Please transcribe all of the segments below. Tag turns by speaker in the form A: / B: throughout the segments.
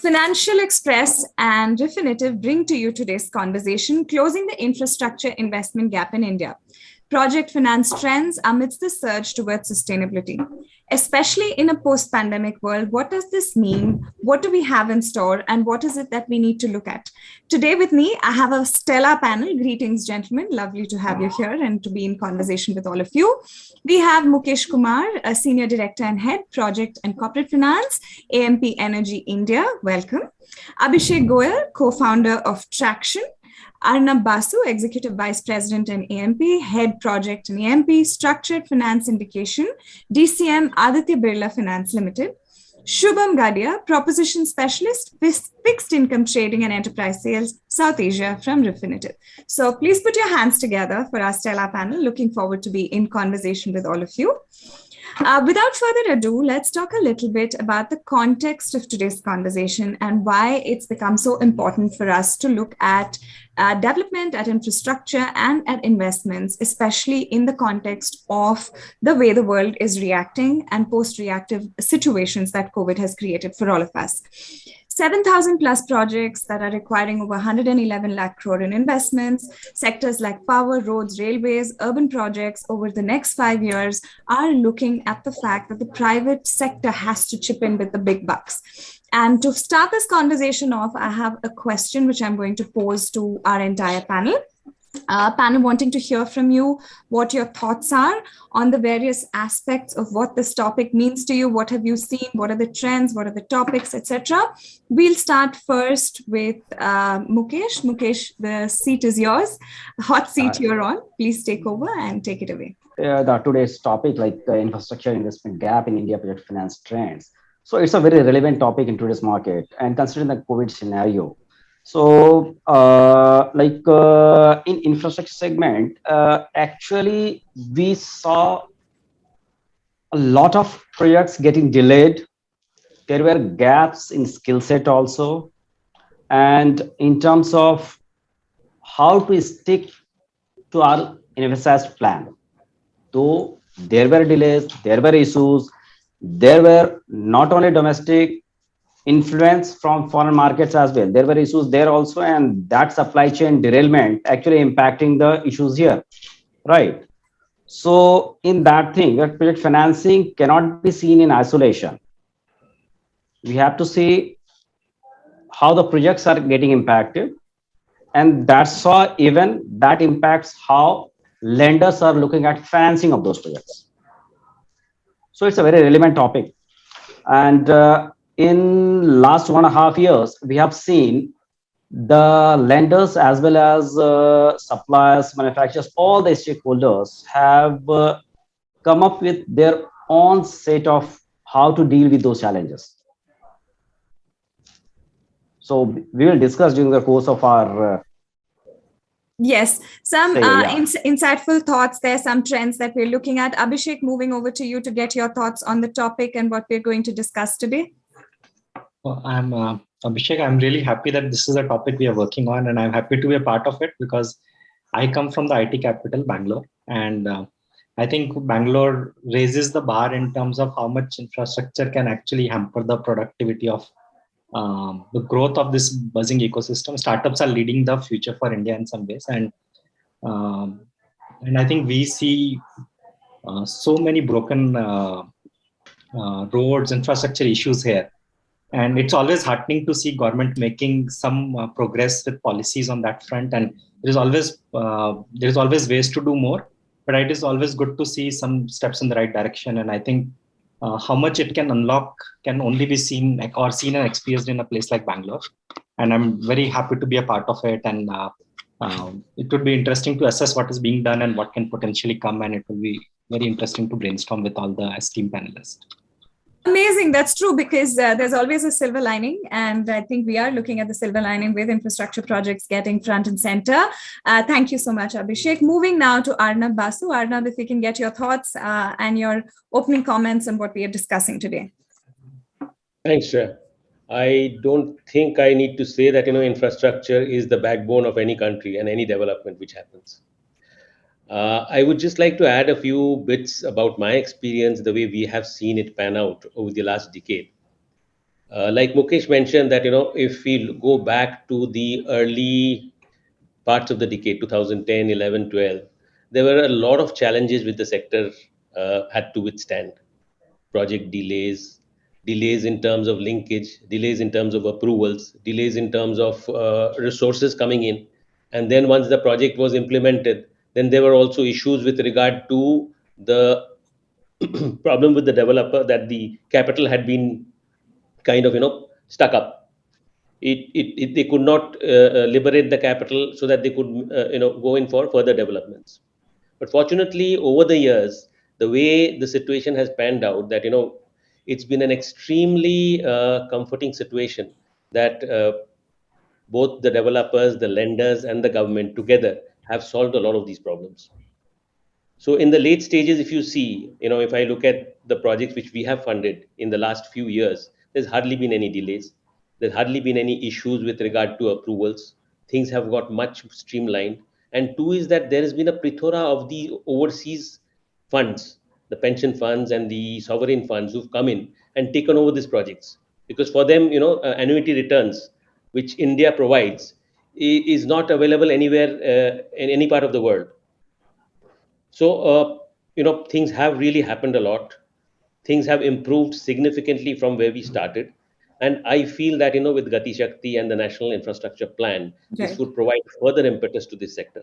A: Financial Express and Refinitiv bring to you today's conversation, closing the infrastructure investment gap in India. Project finance trends amidst the surge towards sustainability. Especially in a post-pandemic world, what does this mean? What do we have in store? And what is it that we need to look at? Today with me, I have a stellar panel. Greetings, gentlemen. Lovely to have you here and to be in conversation with all of you. We have Mukesh Kumar, a Senior Director and Head, Project and Corporate Finance, AMP Energy India. Welcome. Abhishek Goyal, co-founder of Traction. Arnab Basu, Executive Vice President and AMP, Head Project and AMP, Structured Finance Syndication, DCM Aditya Birla Finance Limited. Shubham Gadia, Proposition Specialist, Fixed Income Trading and Enterprise Sales, South Asia from Refinitiv. So please put your hands together for our stellar panel. Looking forward to be in conversation with all of you. Without further ado, let's talk a little bit about the context of today's conversation and why it's become so important for us to look at development, at infrastructure, and at investments, especially in the context of the way the world is reacting and post-reactive situations that COVID has created for all of us. 7,000 plus projects that are requiring over 111 lakh crore in investments, sectors like power, roads, railways, urban projects over the next 5 years are looking at the fact that the private sector has to chip in with the big bucks. And to start this conversation off, I have a question which I'm going to pose to our entire panel. Panel wanting to hear from you what your thoughts are on the various aspects of what this topic means to you. What have you seen? What are the trends? What are the topics, etc.? We'll start first with Mukesh. Mukesh, the seat is yours. Hot seat you're on. Please take over and take it away.
B: Today's topic, like the infrastructure investment gap in India project finance trends. So it's a very relevant topic in today's market and considering the COVID scenario. So, in infrastructure segment, actually, we saw a lot of projects getting delayed. There were gaps in skill set also. And in terms of how to stick to our envisaged plan. Though there were delays, there were issues, there were not only domestic influence from foreign markets as well. There were issues there also, and that supply chain derailment actually impacting the issues here, right? So in that thing, that project financing cannot be seen in isolation. We have to see how the projects are getting impacted, and that's how even that impacts how lenders are looking at financing of those projects. So it's a very relevant topic. And in last 1.5 years, we have seen the lenders as well as suppliers, manufacturers, all the stakeholders have come up with their own set of how to deal with those challenges. So we will discuss during the course of our
A: Yes, some insightful thoughts there, some trends that we're looking at. Abhishek, moving over to you to get your thoughts on the topic and what we're going to discuss today.
C: Well, I'm Abhishek. I'm really happy that this is a topic we are working on, and I'm happy to be a part of it because I come from the IT capital, Bangalore, and I think Bangalore raises the bar in terms of how much infrastructure can actually hamper the productivity of the growth of this buzzing ecosystem. Startups are leading the future for India in some ways, and I think we see so many broken roads, infrastructure issues here. And it's always heartening to see government making some progress with policies on that front. And there is always ways to do more, but it is always good to see some steps in the right direction. And I think how much it can unlock can only be seen and experienced in a place like Bangalore. And I'm very happy to be a part of it. And it would be interesting to assess what is being done and what can potentially come. And it will be very interesting to brainstorm with all the esteemed panelists.
A: Amazing. That's true, because there's always a silver lining. And I think we are looking at the silver lining with infrastructure projects getting front and center. Thank you so much, Abhishek. Moving now to Arnab Basu. Arnab, if we can get your thoughts and your opening comments on what we are discussing today.
D: Thanks, Shreya. I don't think I need to say that, infrastructure is the backbone of any country and any development which happens. I would just like to add a few bits about my experience, the way we have seen it pan out over the last decade. Like Mukesh mentioned that, if we go back to the early parts of the decade, 2010, 11, 12, there were a lot of challenges which the sector had to withstand. Project delays, delays in terms of linkage, delays in terms of approvals, delays in terms of resources coming in. And then once the project was implemented, then there were also issues with regard to the problem with the developer, that the capital had been kind of stuck up. They could not liberate the capital so that they could go in for further developments. But fortunately, over the years, the way the situation has panned out, that it's been an extremely comforting situation, that both the developers, the lenders, and the government together have solved a lot of these problems. So in the late stages, if you see, if I look at the projects which we have funded in the last few years, there's hardly been any delays. There's hardly been any issues with regard to approvals. Things have got much streamlined. And two is that there has been a plethora of the overseas funds, the pension funds and the sovereign funds who've come in and taken over these projects. Because for them, annuity returns, which India provides, is not available anywhere in any part of the world. So, things have really happened a lot. Things have improved significantly from where we started. And I feel that, with Gati Shakti and the National Infrastructure Plan, this
A: Right.
D: would provide further impetus to this sector.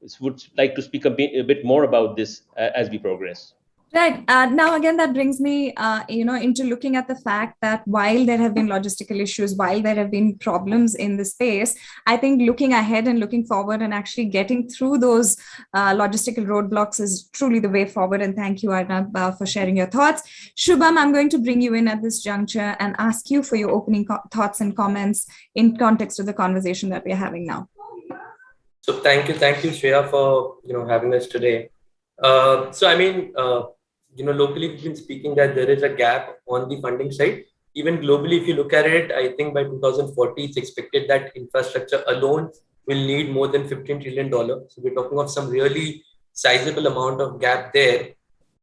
D: I would like to speak a bit more about this as we progress.
A: Right. Now, again, that brings me, into looking at the fact that while there have been logistical issues, while there have been problems in the space, I think looking ahead and looking forward and actually getting through those logistical roadblocks is truly the way forward. And thank you, Arnab, for sharing your thoughts. Shubham, I'm going to bring you in at this juncture and ask you for your opening thoughts and comments in context of the conversation that we're having now.
E: So thank you, Shreya, for having us today. Locally we've been speaking that there is a gap on the funding side. Even globally, if you look at it, I think by 2040, it's expected that infrastructure alone will need more than $15 trillion. So we're talking of some really sizable amount of gap there.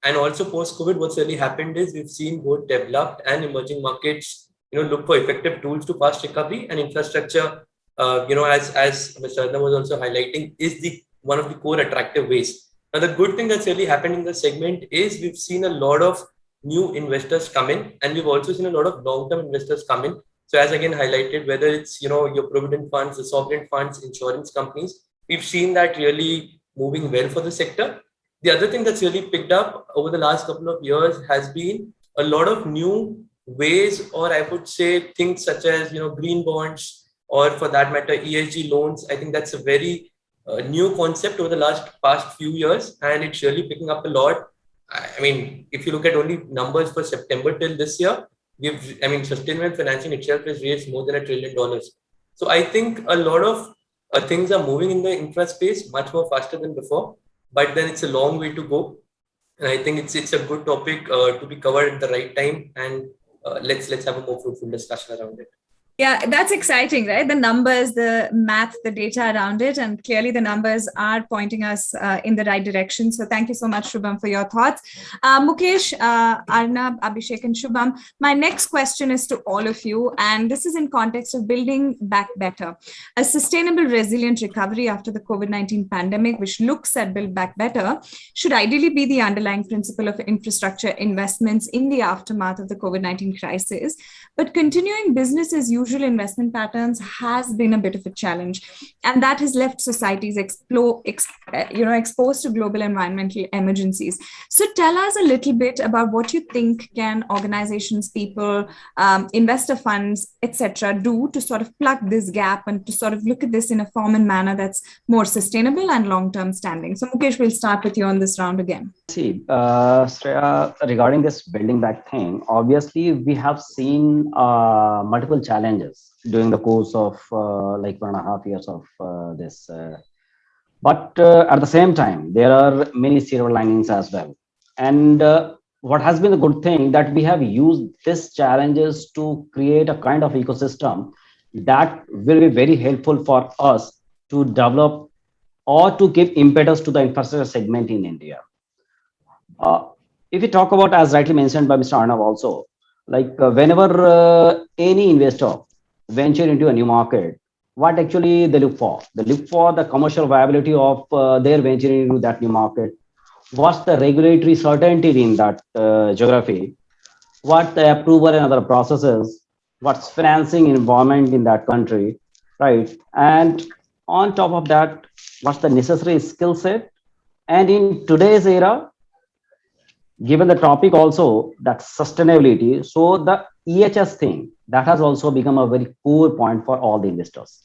E: And also post-COVID, what's really happened is we've seen both developed and emerging markets, look for effective tools to fast recovery, and infrastructure, as Mr. Arnab was also highlighting, is the one of the core attractive ways. Now, the good thing that's really happened in the segment is we've seen a lot of new investors come in, and we've also seen a lot of long-term investors come in. So as again highlighted, whether it's, your provident funds, the sovereign funds, insurance companies, we've seen that really moving well for the sector. The other thing that's really picked up over the last couple of years has been a lot of new ways, or I would say things such as, green bonds, or for that matter, ESG loans. I think that's a very new concept over the past few years, and it's really picking up a lot. I mean, if you look at only numbers for September till this year, sustainable financing itself has raised more than $1 trillion. So I think a lot of things are moving in the infra space much more faster than before, but then it's a long way to go. And I think it's a good topic to be covered at the right time, and let's have a more fruitful discussion around it.
A: Yeah, that's exciting, right? The numbers, the math, the data around it, and clearly the numbers are pointing us in the right direction. So thank you so much, Shubham, for your thoughts. Mukesh, Arnab, Abhishek, and Shubham, my next question is to all of you, and this is in context of building back better. A sustainable, resilient recovery after the COVID-19 pandemic, which looks at build back better, should ideally be the underlying principle of infrastructure investments in the aftermath of the COVID-19 crisis. But continuing business as usual investment patterns has been a bit of a challenge, and that has left societies exposed to global environmental emergencies. So tell us a little bit about what you think can organizations, people, investor funds, etc., do to sort of plug this gap and to sort of look at this in a form and manner that's more sustainable and long-term standing. So Mukesh, we'll start with you on this round again.
B: See, Shreya, regarding this building back thing, obviously we have seen multiple challenges during the course of like 1.5 years of this. But at the same time, there are many silver linings as well. And what has been the good thing that we have used these challenges to create a kind of ecosystem that will be very helpful for us to develop or to give impetus to the infrastructure segment in India. If we talk about, as rightly mentioned by Mr. Arnav also, Whenever any investor venture into a new market, what actually they look for? They look for the commercial viability of their venturing into that new market. What's the regulatory certainty in that geography? What the approval and other processes? What's financing environment in that country, right? And on top of that, what's the necessary skill set? And in today's era, given the topic also that sustainability, so the EHS thing that has also become a very core point for all the investors.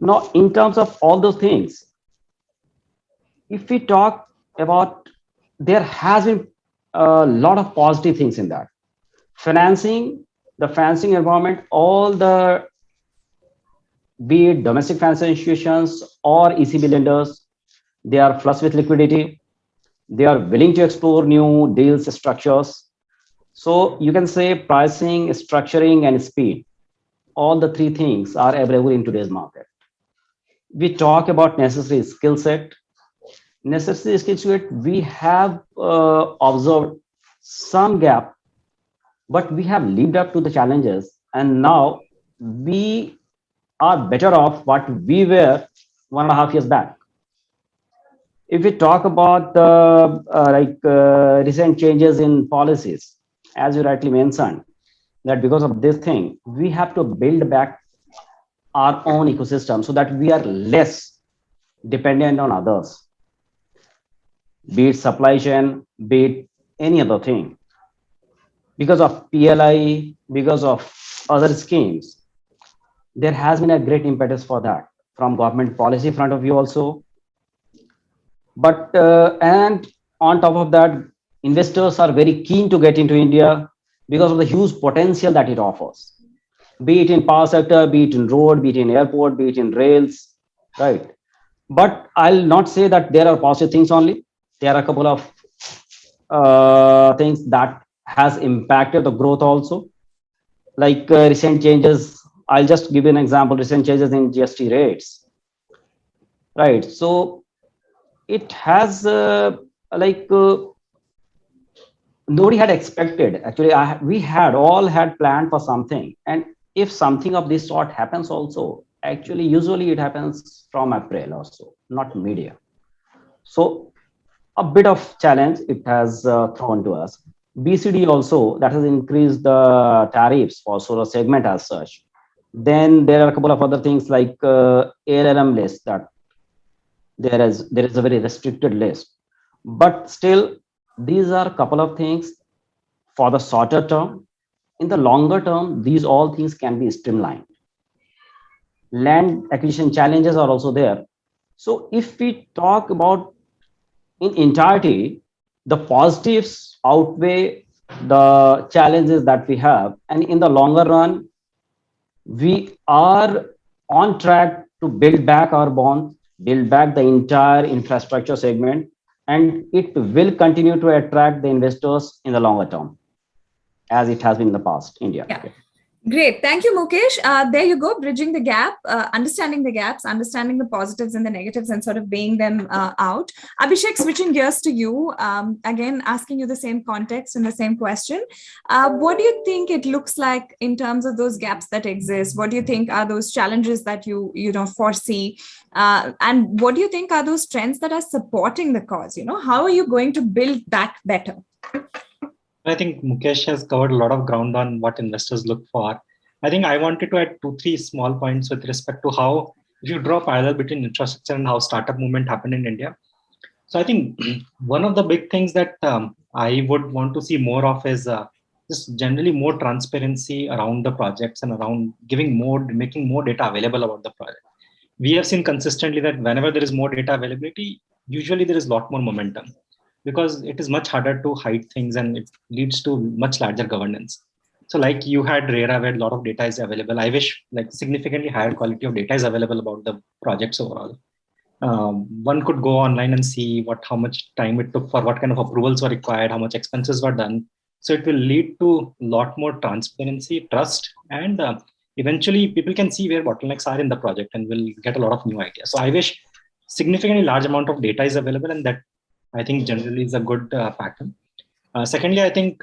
B: Now, in terms of all those things, if we talk about, there has been a lot of positive things in that financing, the financing environment, all the be it domestic financial institutions or ECB lenders, they are flush with liquidity. They are willing to explore new deals structures. So you can say pricing, structuring, and speed. All the three things are available in today's market. We talk about necessary skill set. Necessary skill set, we have observed some gap, but we have lived up to the challenges, and now we are better off what we were 1.5 years back. If we talk about the recent changes in policies, as you rightly mentioned, that because of this thing, we have to build back our own ecosystem so that we are less dependent on others, be it supply chain, be it any other thing. Because of PLI, because of other schemes, there has been a great impetus for that from government policy front of view also. But and on top of that, investors are very keen to get into India because of the huge potential that it offers, be it in power sector, be it in road, be it in airport, be it in rails, right? But I'll not say that there are positive things only. There are a couple of things that has impacted the growth also, like recent changes. I'll just give you an example: recent changes in GST rates, right? So it has nobody had expected. Actually, we had all had planned for something, and if something of this sort happens also, actually usually it happens from April or so, not mid-year. So a bit of challenge it has thrown to us. BCD also, that has increased the tariffs for solar segment as such. Then there are a couple of other things like ALM list, that there is a very restricted list. But still, these are a couple of things for the shorter term. In the longer term, these all things can be streamlined. Land acquisition challenges are also there. So if we talk about in entirety, the positives outweigh the challenges that we have. And in the longer run, we are on track to build back our bonds, build back the entire infrastructure segment, and it will continue to attract the investors in the longer term, as it has been in the past, India.
A: Yeah. Great. Thank you, Mukesh. There you go, bridging the gap, understanding the gaps, understanding the positives and the negatives, and sort of weighing them out. Abhishek, switching gears to you, again, asking you the same context and the same question. What do you think it looks like in terms of those gaps that exist? What do you think are those challenges that you don't foresee? And what do you think are those trends that are supporting the cause? How are you going to build that better?
C: I think Mukesh has covered a lot of ground on what investors look for. I think I wanted to add 2-3 small points with respect to how, if you draw parallel between infrastructure and how startup movement happened in India. So I think one of the big things that I would want to see more of is just generally more transparency around the projects and around making more data available about the project. We have seen consistently that whenever there is more data availability, usually there is a lot more momentum, because it is much harder to hide things and it leads to much larger governance. So like you had RERA, where a lot of data is available. I wish like significantly higher quality of data is available about the projects overall. One could go online and see how much time it took, for what kind of approvals were required, how much expenses were done. So it will lead to a lot more transparency, trust, and eventually people can see where bottlenecks are in the project and will get a lot of new ideas. So I wish significantly large amount of data is available, and that I think generally is a good pattern. Secondly, I think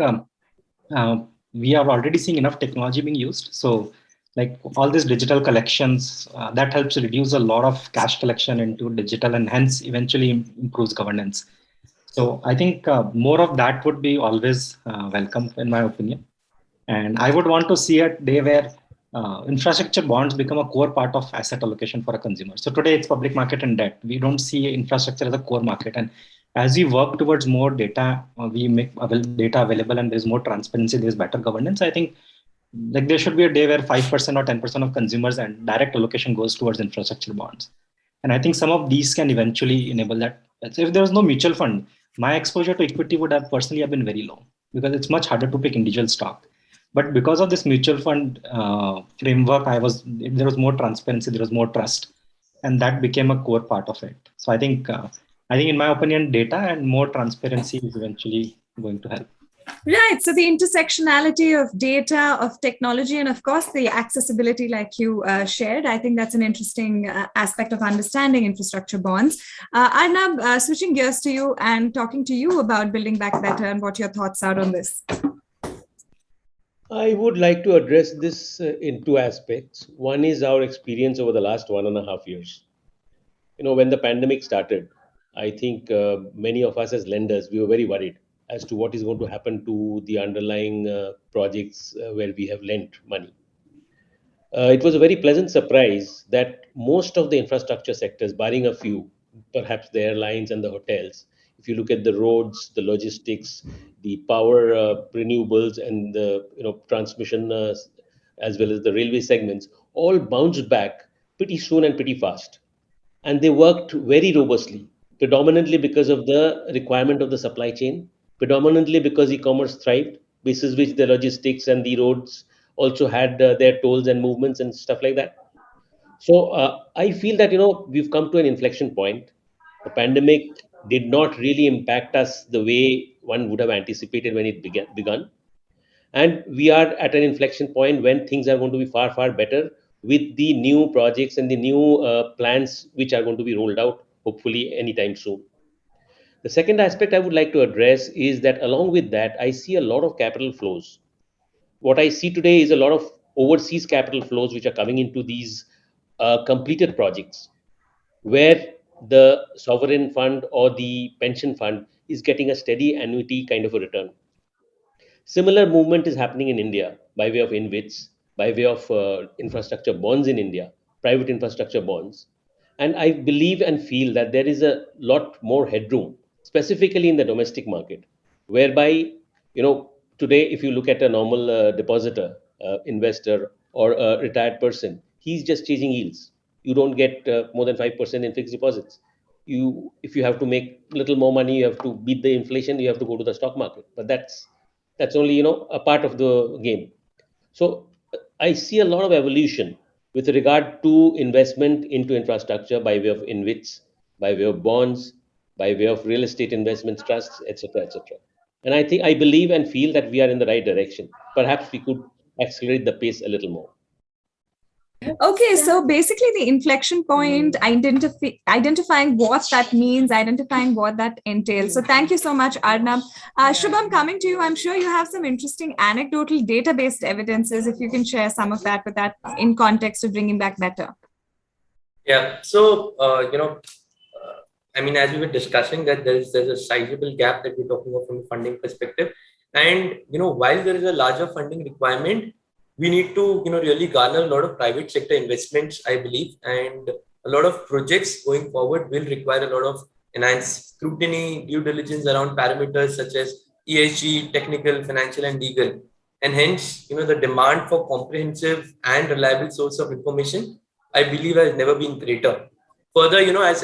C: we are already seeing enough technology being used. So like all these digital collections, that helps reduce a lot of cash collection into digital and hence eventually improves governance. So I think more of that would be always welcome in my opinion. And I would want to see a day where infrastructure bonds become a core part of asset allocation for a consumer. So today it's public market and debt. We don't see infrastructure as a core market. And as we work towards more data, we make data available and there's more transparency, there's better governance. I think like there should be a day where 5% or 10% of consumers and direct allocation goes towards infrastructure bonds. And I think some of these can eventually enable that. So if there was no mutual fund, my exposure to equity would have personally have been very low because it's much harder to pick individual stock. But because of this mutual fund framework, there was more transparency, there was more trust, and that became a core part of it. So I think in my opinion, data and more transparency is eventually going to help.
A: Right. So the intersectionality of data, of technology, and of course the accessibility, like you shared, I think that's an interesting aspect of understanding infrastructure bonds. Arnab, switching gears to you and talking to you about Building Back Better and what your thoughts are on this.
D: I would like to address this in two aspects. One is our experience over the last 1.5 years. When the pandemic started, I think many of us as lenders, we were very worried as to what is going to happen to the underlying projects where we have lent money. It was a very pleasant surprise that most of the infrastructure sectors, barring a few, perhaps the airlines and the hotels, if you look at the roads, the logistics, the power, renewables, and the transmission, as well as the railway segments, all bounced back pretty soon and pretty fast. And they worked very robustly, predominantly because of the requirement of the supply chain, predominantly because e-commerce thrived, basis which the logistics and the roads also had their tolls and movements and stuff like that. So I feel that we've come to an inflection point. The pandemic did not really impact us the way one would have anticipated when it begun. And we are at an inflection point when things are going to be far, far better with the new projects and the new plans which are going to be rolled out, hopefully, anytime soon. The second aspect I would like to address is that along with that, I see a lot of capital flows. What I see today is a lot of overseas capital flows which are coming into these completed projects, where the sovereign fund or the pension fund is getting a steady annuity kind of a return. Similar movement is happening in India by way of InvITs, by way of infrastructure bonds in India, private infrastructure bonds. And I believe and feel that there is a lot more headroom, specifically in the domestic market, whereby, today, if you look at a normal depositor, investor, or a retired person, he's just chasing yields. You don't get more than 5% in fixed deposits. If you have to make a little more money, you have to beat the inflation, you have to go to the stock market. But that's only a part of the game. So I see a lot of evolution with regard to investment into infrastructure by way of InvITs, by way of bonds, by way of real estate investments trusts, etc., etc. And I believe and feel that we are in the right direction. Perhaps we could accelerate the pace a little more.
A: Okay, so basically the inflection point, identifying what that means, identifying what that entails. So thank you so much, Arnab. Shubham, coming to you, I'm sure you have some interesting anecdotal data-based evidences, if you can share some of that with that in context of bringing back better.
E: Yeah, so, I mean, as we were discussing that there's a sizable gap that we're talking about from a funding perspective. And, while there is a larger funding requirement, we need to, really garner a lot of private sector investments, I believe, and a lot of projects going forward will require a lot of enhanced scrutiny, due diligence around parameters such as ESG, technical, financial, and legal. And hence, the demand for comprehensive and reliable source of information, I believe, has never been greater. Further, as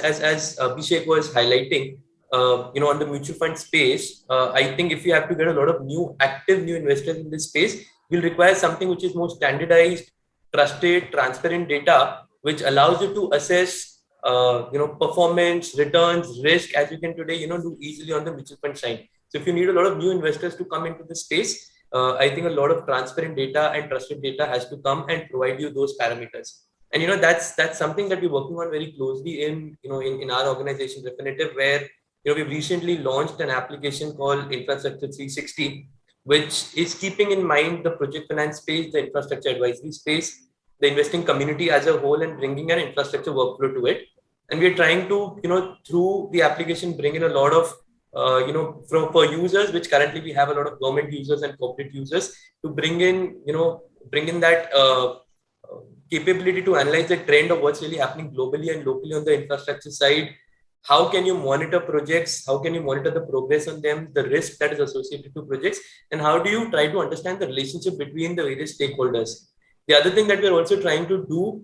E: Abhishek was highlighting, on the mutual fund space, I think if you have to get a lot of active new investors in this space, will require something which is more standardized, trusted, transparent data, which allows you to assess, performance, returns, risk, as you can today, do easily on the mutual fund side. So if you need a lot of new investors to come into the space, I think a lot of transparent data and trusted data has to come and provide you those parameters. And that's something that we're working on very closely in our organization, Refinitiv, where we've recently launched an application called Infrastructure 360, which is keeping in mind the project finance space, the infrastructure advisory space, the investing community as a whole, and bringing an infrastructure workflow to it. And we're trying to, through the application, bring in a lot of, for users, which currently we have a lot of government users and corporate users, to bring in that capability to analyze the trend of what's really happening globally and locally on the infrastructure side. How can you monitor projects? How can you monitor the progress on them, the risk that is associated to projects, and how do you try to understand the relationship between the various stakeholders? The other thing that we're also trying to do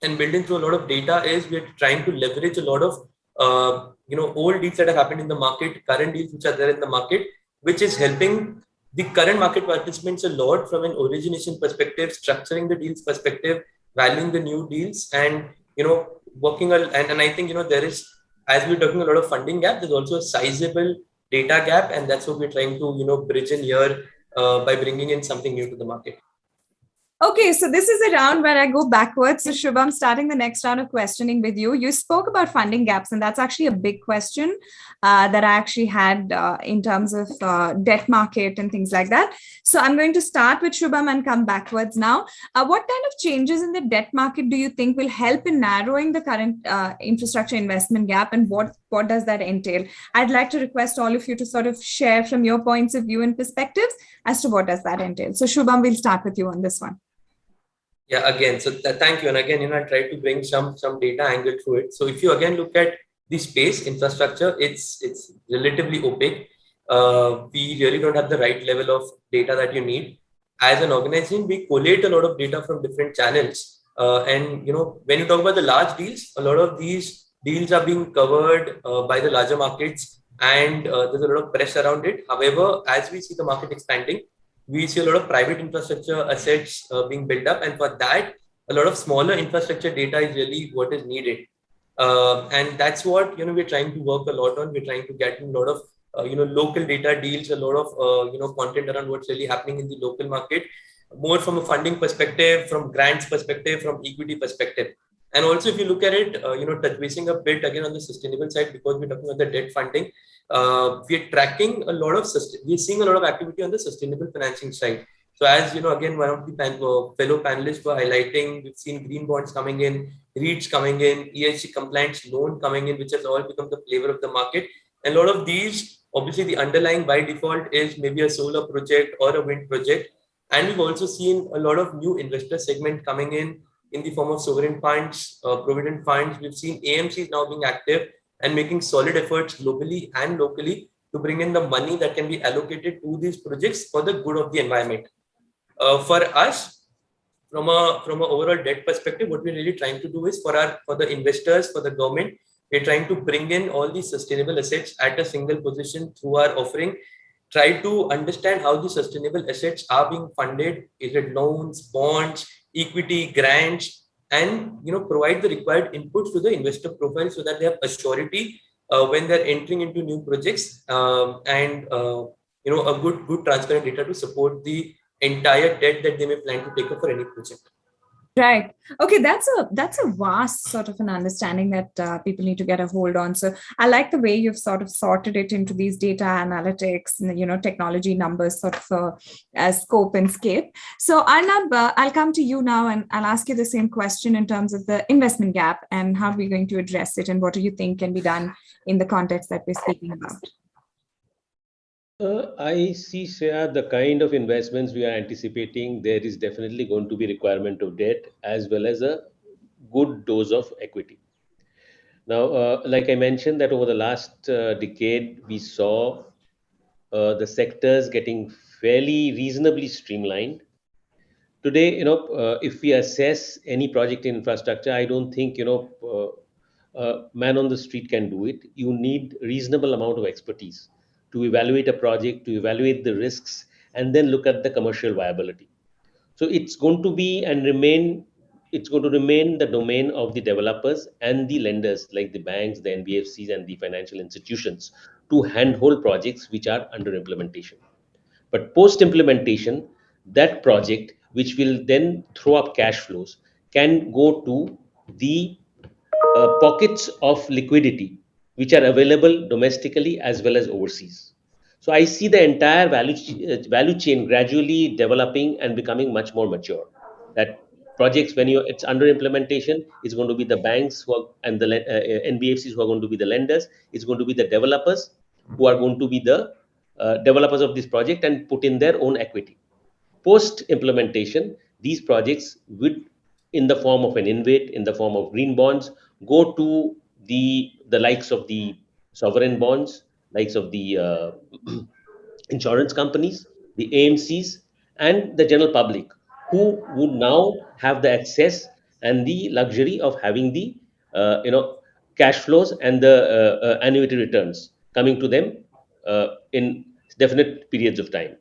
E: and build into a lot of data is we're trying to leverage a lot of old deals that have happened in the market, current deals which are there in the market, which is helping the current market participants a lot from an origination perspective, structuring the deals perspective, valuing the new deals, and working and I think there is, as we're talking a lot of funding gap, there's also a sizable data gap, and that's what we're trying to bridge in here by bringing in something new to the market.
A: Okay, so this is a round where I go backwards. So Shubham, starting the next round of questioning with you. You spoke about funding gaps, and that's actually a big question that I actually had in terms of debt market and things like that. So I'm going to start with Shubham and come backwards now. What kind of changes in the debt market do you think will help in narrowing the current infrastructure investment gap, and what does that entail? I'd like to request all of you to sort of share from your points of view and perspectives as to what does that entail. So Shubham, we'll start with you on this one.
E: Yeah, again, so thank you. And again, I try to bring some data angle to it. So if you again look at the space infrastructure, it's relatively opaque. We really don't have the right level of data that you need. As an organization, we collate a lot of data from different channels. And when you talk about the large deals, a lot of these deals are being covered by the larger markets, and there's a lot of press around it. However, as we see the market expanding, we see a lot of private infrastructure assets being built up, and for that, a lot of smaller infrastructure data is really what is needed, and that's what we're trying to work a lot on. We're trying to get in a lot of local data deals, a lot of content around what's really happening in the local market, more from a funding perspective, from grants perspective, from equity perspective. And also, if you look at it, touch basing a bit again on the sustainable side, because we're talking about the debt funding, we're tracking a lot of, we're seeing a lot of activity on the sustainable financing side. So as again, one of the fellow panelists were highlighting, we've seen green bonds coming in, REITs coming in, ESG compliance loan coming in, which has all become the flavor of the market. And a lot of these, obviously the underlying by default is maybe a solar project or a wind project. And we've also seen a lot of new investor segment coming in the form of sovereign funds, provident funds. We've seen AMCs now being active and making solid efforts globally and locally to bring in the money that can be allocated to these projects for the good of the environment. For us, from a overall debt perspective, what we're really trying to do is for the investors, for the government, we're trying to bring in all these sustainable assets at a single position through our offering. Try to understand how the sustainable assets are being funded. Is it loans, bonds, equity, grants, and provide the required inputs to the investor profile so that they have a surety when they're entering into new projects, and a good transparent data to support the entire debt that they may plan to take up for any project.
A: Right. Okay, that's a vast sort of an understanding that people need to get a hold on. So I like the way you've sort of sorted it into these data analytics and technology numbers sort of scope and scale. So Arnab, I'll come to you now and I'll ask you the same question in terms of the investment gap and how we're going to address it, and what do you think can be done in the context that we're speaking about?
D: I see, Shreya, the kind of investments we are anticipating, there is definitely going to be requirement of debt as well as a good dose of equity. Now, like I mentioned, that over the last decade, we saw the sectors getting fairly reasonably streamlined. Today, if we assess any project in infrastructure, I don't think man on the street can do it. You need reasonable amount of expertise to evaluate a project, to evaluate the risks, and then look at the commercial viability. So it's going to remain the domain of the developers and the lenders like the banks, the NBFCs, and the financial institutions to handhold projects which are under implementation. But post implementation, that project, which will then throw up cash flows, can go to the pockets of liquidity which are available domestically as well as overseas. So I see the entire value chain gradually developing and becoming much more mature. That projects, when it's under implementation, it's going to be the banks and the NBFCs who are going to be the lenders. It's going to be the developers who are going to be the developers of this project and put in their own equity. Post implementation, these projects would, in the form of an InvIT, in the form of green bonds, go to the likes of the sovereign bonds, likes of the insurance companies, the AMCs, and the general public, who would now have the access and the luxury of having the cash flows and the annuity returns coming to them in definite periods of time.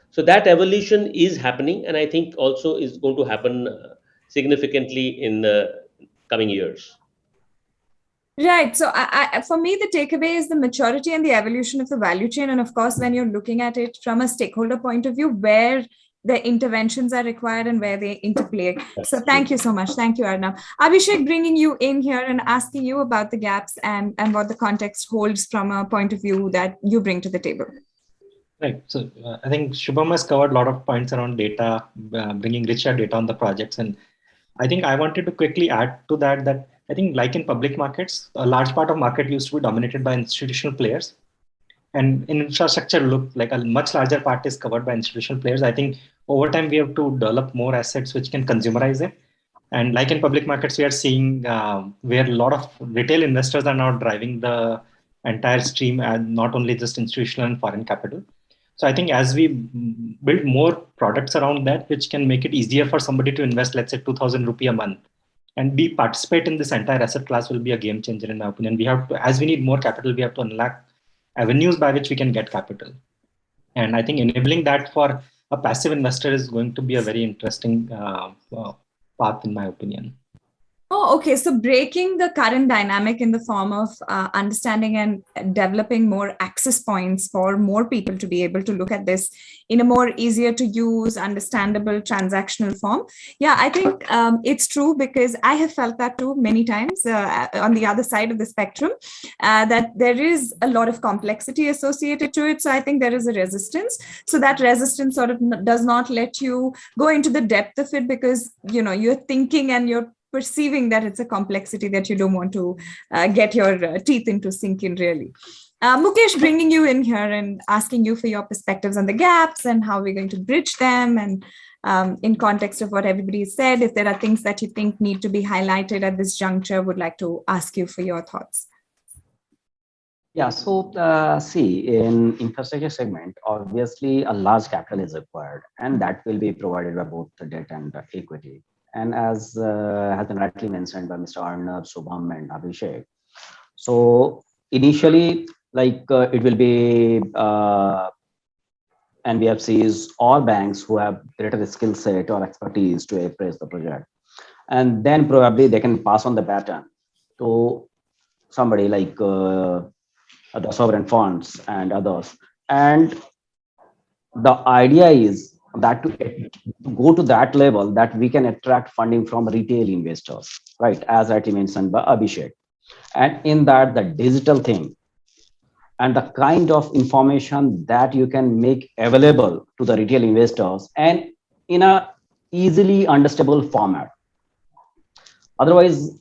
D: So that evolution is happening, and I think also is going to happen significantly in the coming years.
A: Right. So for me, the takeaway is the maturity and the evolution of the value chain. And of course, when you're looking at it from a stakeholder point of view, where the interventions are required and where they interplay. So thank you so much. Thank you, Arnab. Abhishek, bringing you in here and asking you about the gaps and what the context holds from a point of view that you bring to the table.
C: Right. So I think Shubham has covered a lot of points around data, bringing richer data on the projects. And I think I wanted to quickly add to that I think like in public markets, a large part of market used to be dominated by institutional players. And in infrastructure, look like a much larger part is covered by institutional players. I think over time, we have to develop more assets which can consumerize it. And like in public markets, we are seeing where a lot of retail investors are now driving the entire stream, and not only just institutional and foreign capital. So I think as we build more products around that, which can make it easier for somebody to invest, let's say 2,000 rupee a month, and participate in this entire asset class, will be a game changer in my opinion. We have to, as we need more capital, we have to unlock avenues by which we can get capital. And I think enabling that for a passive investor is going to be a very interesting path in my opinion.
A: Oh, okay. So breaking the current dynamic in the form of understanding and developing more access points for more people to be able to look at this in a more easier to use, understandable, transactional form. Yeah, I think it's true, because I have felt that too many times on the other side of the spectrum, that there is a lot of complexity associated to it. So I think there is a resistance. So that resistance sort of does not let you go into the depth of it, because, you know, you're thinking and you're perceiving that it's a complexity that you don't want to get your teeth into, sink in really. Mukesh, bringing you in here and asking you for your perspectives on the gaps and how we're going to bridge them, and in context of what everybody said, if there are things that you think need to be highlighted at this juncture, would like to ask you for your thoughts.
B: Yeah, so see, in infrastructure segment, obviously a large capital is required, and that will be provided by both the debt and the equity. And as has been rightly mentioned by Mr. Arnab, Shubham, and Abhishek, so initially, like it will be NBFCs or banks who have greater skill set or expertise to appraise the project, and then probably they can pass on the baton to somebody like the sovereign funds and others. And the idea is that to go to that level, that we can attract funding from retail investors, right, as rightly mentioned by Abhishek. And in that, the digital thing and the kind of information that you can make available to the retail investors, and in a easily understandable format. Otherwise,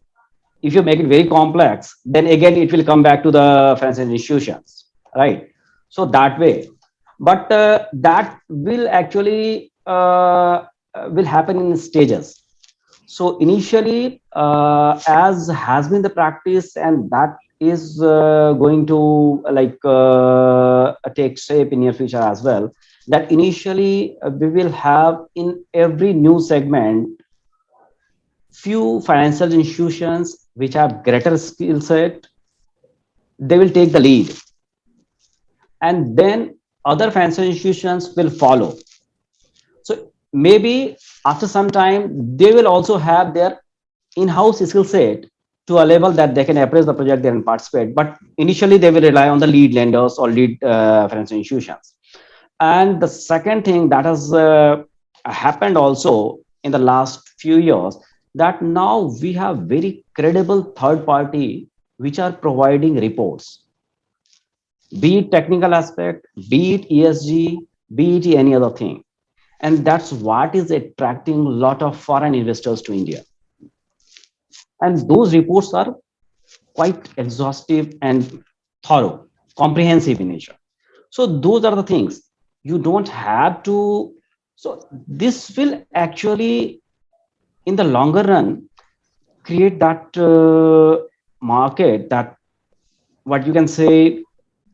B: if you make it very complex, then again it will come back to the financial institutions, right? So that way, but that will actually will happen in stages. So initially, as has been the practice, and that is going to take shape in near future as well, that initially we will have in every new segment few financial institutions which have greater skill set. They will take the lead, and then other financial institutions will follow. So maybe after some time, they will also have their in-house skill set to a level that they can appraise the project and participate. But initially, they will rely on the lead lenders or lead financial institutions. And the second thing that has happened also in the last few years, that now we have very credible third party which are providing reports. be it technical aspect, be it ESG, be it any other thing. And that's what is attracting a lot of foreign investors to India. And those reports are quite exhaustive and thorough, comprehensive in nature. So those are the things you don't have to. So this will actually, in the longer run, create that market, that what you can say,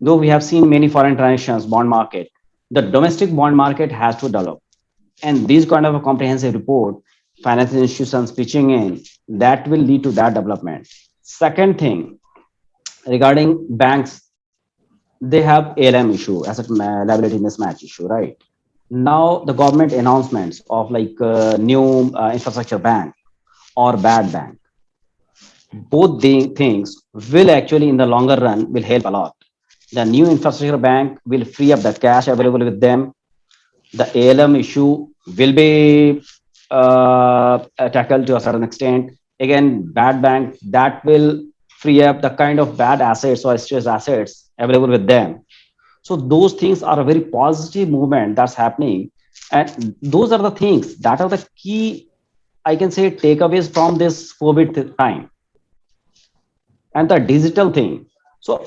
B: though we have seen many foreign transactions, bond market, the domestic bond market has to develop. And this kind of a comprehensive report, financial institutions pitching in, that will lead to that development. Second thing, regarding banks, they have ALM issue, asset liability mismatch issue, right? Now the government announcements of like new infrastructure bank or bad bank, both the things will actually in the longer run will help a lot. The new infrastructure bank will free up the cash available with them. The ALM issue will be tackled to a certain extent. Again, bad bank, that will free up the kind of bad assets or stress assets available with them. So those things are a very positive movement that's happening. And those are the things that are the key, I can say, takeaways from this COVID time. And the digital thing. So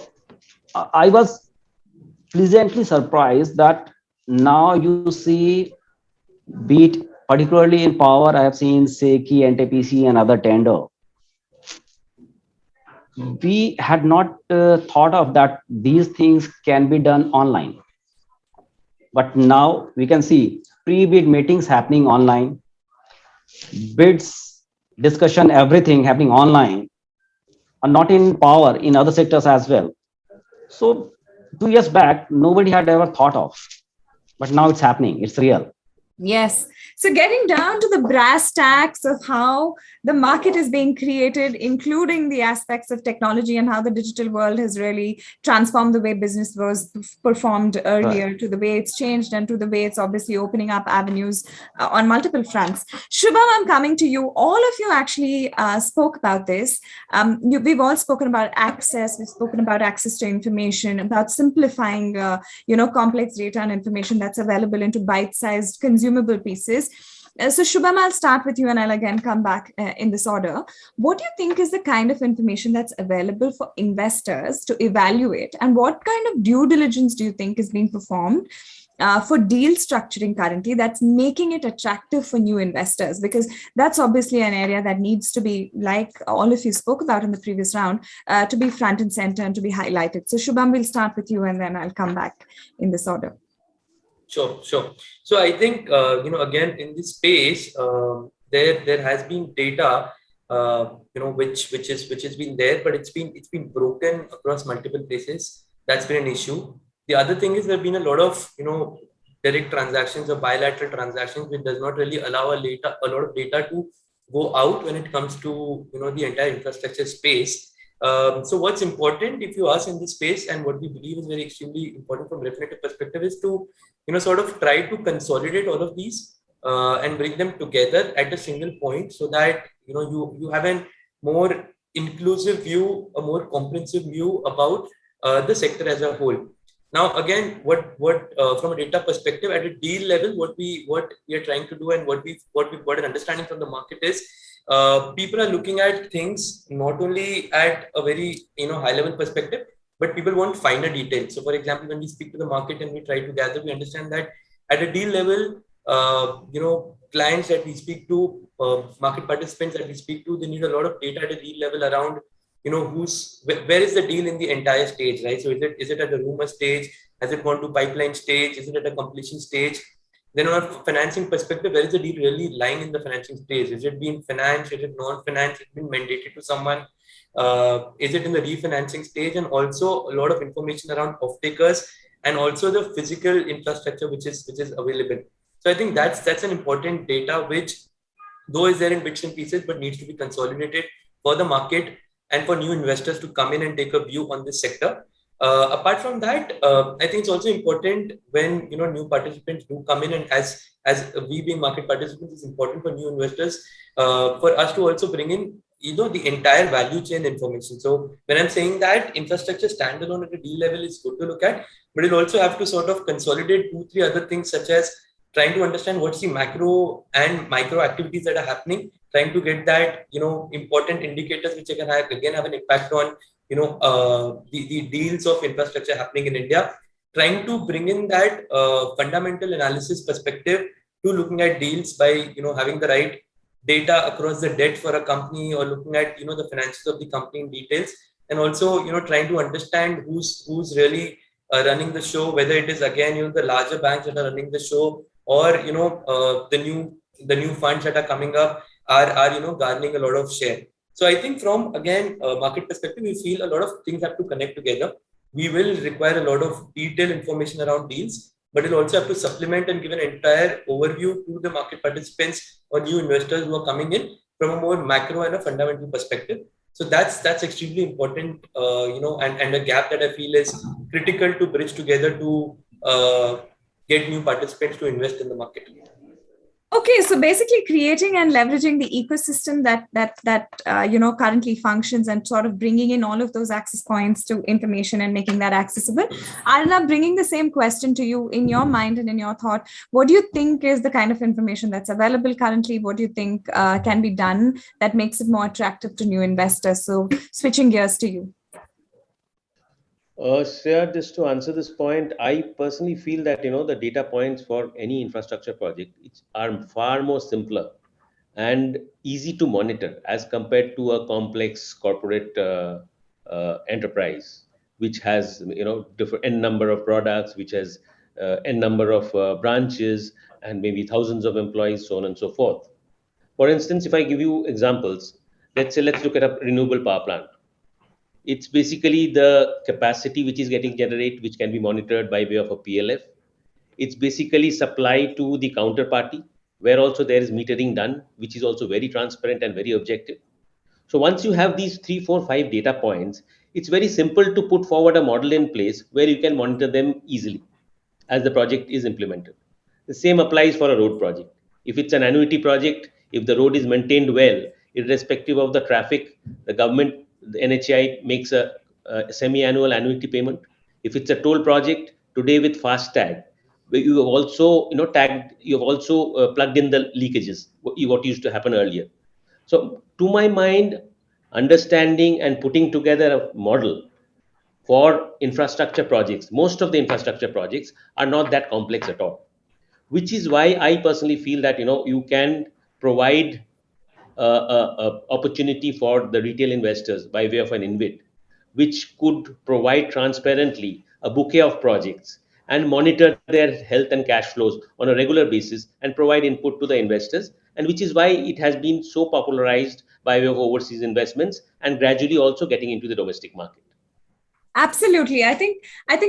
B: I was pleasantly surprised that now you see, be it particularly in power, I have seen SECI, NTPC, and other tender. We had not thought of that these things can be done online. But now we can see pre-bid meetings happening online, bids, discussion, everything happening online, and not in power, in other sectors as well. So 2 years back, nobody had ever thought of, but now it's happening. It's real.
A: Yes. So getting down to the brass tacks of how the market is being created, including the aspects of technology and how the digital world has really transformed the way business was performed earlier, right, to the way it's changed and to the way it's obviously opening up avenues on multiple fronts. Shubham, I'm coming to you. All of you actually spoke about this. We've all spoken about access. We've spoken about access to information, about simplifying, complex data and information that's available into bite-sized consumable pieces. So Shubham, I'll start with you and I'll again come back in this order. What do you think is the kind of information that's available for investors to evaluate, and what kind of due diligence do you think is being performed for deal structuring currently that's making it attractive for new investors? Because that's obviously an area that needs to be, like all of you spoke about in the previous round, to be front and center and to be highlighted. So Shubham, we'll start with you and then I'll come back in this order.
E: Sure. So I think again in this space, there has been data, which has been there, but it's been broken across multiple places. That's been an issue. The other thing is there've been a lot of direct transactions or bilateral transactions, which does not really allow a lot of data to go out when it comes to the entire infrastructure space. So what's important, if you ask, in this space, and what we believe is very extremely important from a Refinitiv perspective, is to sort of try to consolidate all of these and bring them together at a single point, so that you have a more inclusive view, a more comprehensive view about the sector as a whole. Now, again, what from a data perspective at a deal level, what we are trying to do and what we've got an understanding from the market is, people are looking at things not only at a very high level perspective, but people want finer details. So, for example, when we speak to the market and we try to gather, we understand that at a deal level, clients that we speak to, market participants that we speak to, they need a lot of data at a deal level around where is the deal in the entire stage, right? So is it at the rumor stage? Has it gone to pipeline stage? Is it at a completion stage? Then on a financing perspective, where is the deal really lying in the financing stage? Is it being financed? Is it non-financed? Is it been mandated to someone? Is it in the refinancing stage? And also a lot of information around off-takers and also the physical infrastructure which is available. So I think that's an important data which, though is there in bits and pieces, but needs to be consolidated for the market and for new investors to come in and take a view on this sector. Apart from that, I think it's also important when new participants do come in, and as we being market participants, it's important for new investors for us to also bring in the entire value chain information. So when I'm saying that infrastructure standalone at a deal level is good to look at, but you'll also have to sort of consolidate 2-3 other things, such as trying to understand what's the macro and micro activities that are happening, trying to get that, important indicators which can have an impact on, the deals of infrastructure happening in India, trying to bring in that fundamental analysis perspective to looking at deals by, having the right data across the debt for a company, or looking at, the finances of the company in details, and also, trying to understand who's really running the show, whether it is again, the larger banks that are running the show, or the new funds that are coming up are garnering a lot of share. So I think from again market perspective, we feel a lot of things have to connect together. We will require a lot of detailed information around deals, but we'll also have to supplement and give an entire overview to the market participants or new investors who are coming in from a more macro and a fundamental perspective. So that's extremely important, and a gap that I feel is critical to bridge together to get new participants to invest in the market.
A: Okay, so basically creating and leveraging the ecosystem that currently functions, and sort of bringing in all of those access points to information and making that accessible. Arnab, bringing the same question to you, in your mind and in your thought, what do you think is the kind of information that's available currently? What do you think can be done that makes it more attractive to new investors? So switching gears to you.
D: Shreya, just to answer this point, I personally feel that the data points for any infrastructure project are far more simpler and easy to monitor as compared to a complex corporate enterprise, which has different n number of products, which has n number of branches, and maybe thousands of employees, so on and so forth. For instance, if I give you examples, let's look at a renewable power plant. It's basically the capacity which is getting generated, which can be monitored by way of a PLF. It's basically supply to the counterparty, where also there is metering done, which is also very transparent and very objective. So once you have these 3, 4, 5 data points, it's very simple to put forward a model in place where you can monitor them easily as the project is implemented. The same applies for a road project. If it's an annuity project, if the road is maintained well, irrespective of the traffic, the government, the NHAI makes a semi-annual annuity payment. If it's a toll project, today with FASTag, you have also tagged, you have also plugged in the leakages, what used to happen earlier. So to my mind, understanding and putting together a model for infrastructure projects, most of the infrastructure projects are not that complex at all, which is why I personally feel that you can provide a opportunity for the retail investors by way of an InvIT, which could provide transparently a bouquet of projects and monitor their health and cash flows on a regular basis and provide input to the investors, and which is why it has been so popularized by way of overseas investments and gradually also getting into the domestic market.
A: Absolutely. I think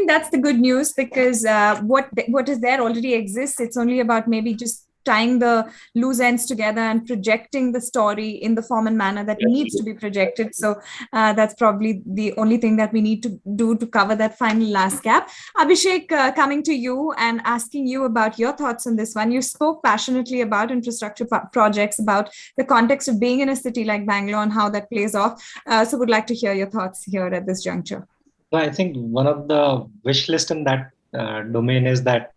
A: that's the good news, because what is there already exists. It's only about maybe just tying the loose ends together and projecting the story in the form and manner that needs to be projected. So that's probably the only thing that we need to do to cover that final last gap. Abhishek, coming to you and asking you about your thoughts on this one. You spoke passionately about infrastructure projects, about the context of being in a city like Bangalore and how that plays off. So would like to hear your thoughts here at this juncture.
C: I think one of the wish list in that domain is that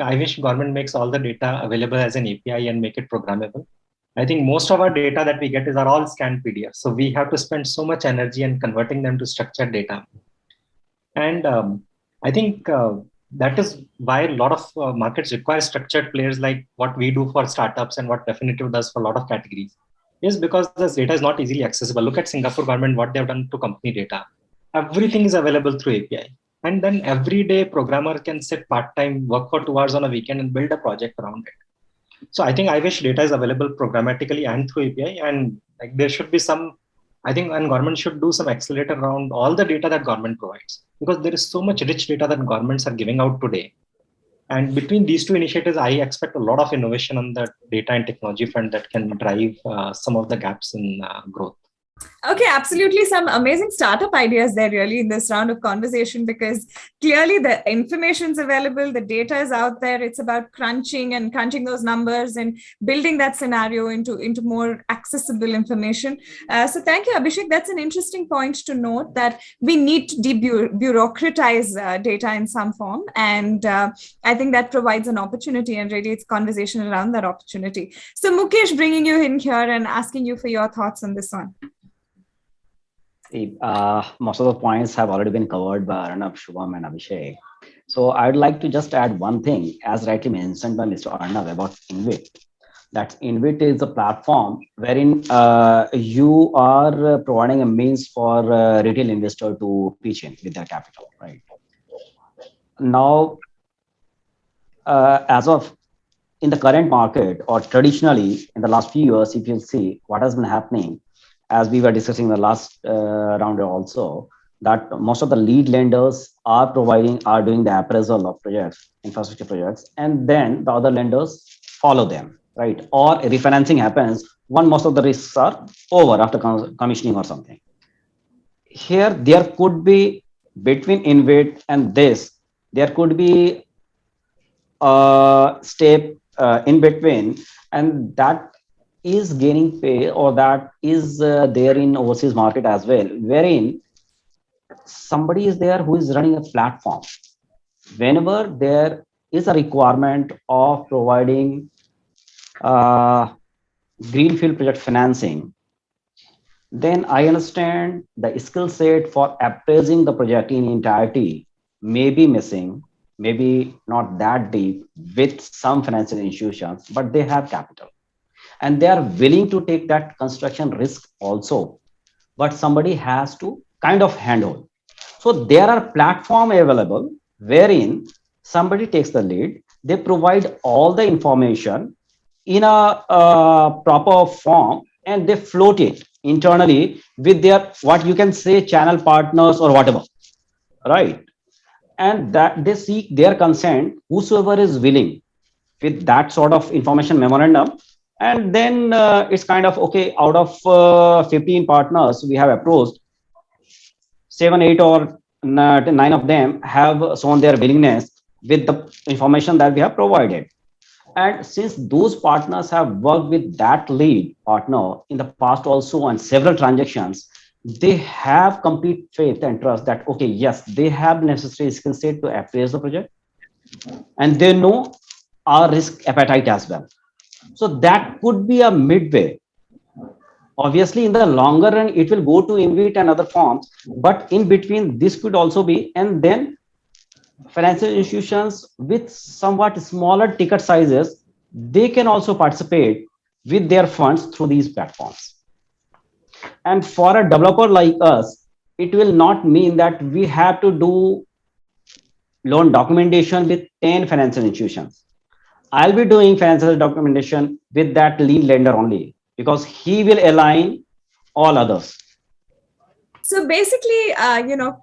C: I wish government makes all the data available as an API and make it programmable. I think most of our data that we get are all scanned PDFs. So we have to spend so much energy in converting them to structured data. And I think that is why a lot of markets require structured players like what we do for startups and what Definitive does for a lot of categories. Is because this data is not easily accessible. Look at Singapore government, what they've done to company data. Everything is available through API. And then every day programmer can sit part-time, work for 2 hours on a weekend and build a project around it. So I think I wish data is available programmatically and through API. And like there should be some, and government should do some accelerator around all the data that government provides, because there is so much rich data that governments are giving out today. And between these two initiatives, I expect a lot of innovation on the data and technology front that can drive some of the gaps in growth.
A: Okay, absolutely. Some amazing startup ideas there, really, in this round of conversation, because clearly the information is available, the data is out there. It's about crunching those numbers and building that scenario into more accessible information. So, thank you, Abhishek. That's an interesting point to note, that we need to debureaucratize data in some form, and I think that provides an opportunity, and really, it's conversation around that opportunity. So, Mukesh, bringing you in here and asking you for your thoughts on this one.
B: Most of the points have already been covered by Arnab, Shubham, and Abhishek. So I'd like to just add one thing, as rightly mentioned by Mr. Arnab, about Invit. That Invit is a platform wherein you are providing a means for retail investor to pitch in with their capital, right? Now, as of in the current market, or traditionally in the last few years, if you see what has been happening, as we were discussing in the last round also, that most of the lead lenders are doing the appraisal of projects, infrastructure projects, and then the other lenders follow them, right? Or refinancing happens when most of the risks are over after commissioning or something. Here, there could be, between Invit and this, there could be a step in between, and that is gaining pay, or that is there in overseas market as well, wherein somebody is there who is running a platform. Whenever there is a requirement of providing greenfield project financing, then I understand the skill set for appraising the project in entirety may be missing, maybe not that deep with some financial institutions, but they have capital and they are willing to take that construction risk also, but somebody has to kind of handle. So there are platform available wherein somebody takes the lead, they provide all the information in a proper form, and they float it internally with their, what you can say, channel partners or whatever, right? And that they seek their consent, whosoever is willing, with that sort of information memorandum. And then it's kind of, okay, out of 15 partners we have approached, 7, 8, or 9 of them have shown their willingness with the information that we have provided. And since those partners have worked with that lead partner in the past also on several transactions, they have complete faith and trust that, okay, yes, they have necessary skill set to appraise the project, and they know our risk appetite as well. So that could be a midway. Obviously, in the longer run, it will go to Invit and other forms, but in between, this could also be, and then financial institutions with somewhat smaller ticket sizes, they can also participate with their funds through these platforms. And for a developer like us, it will not mean that we have to do loan documentation with 10 financial institutions. I'll be doing financial documentation with that lead lender only, because he will align all others.
A: So basically,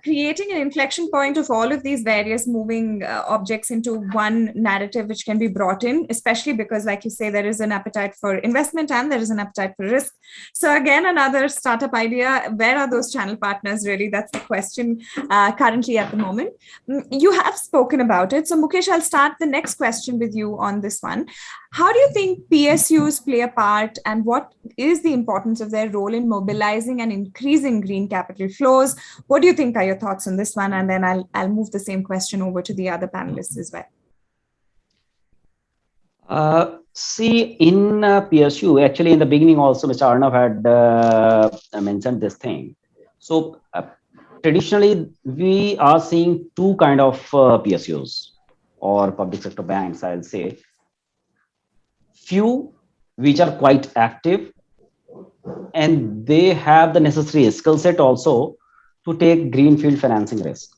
A: creating an inflection point of all of these various moving objects into one narrative, which can be brought in, especially because, like you say, there is an appetite for investment and there is an appetite for risk. So again, another startup idea, where are those channel partners really? That's the question currently at the moment. You have spoken about it. So Mukesh, I'll start the next question with you on this one. How do you think PSUs play a part, and what is the importance of their role in mobilizing and increasing green capital flows? What do you think are your thoughts on this one? And then I'll move the same question over to the other panelists as
B: well. See, in PSU, actually in the beginning also, Mr. Arnav had mentioned this thing. So traditionally, we are seeing two kind of PSUs, or public sector banks, I'll say. Few which are quite active, and they have the necessary skill set also to take greenfield financing risk.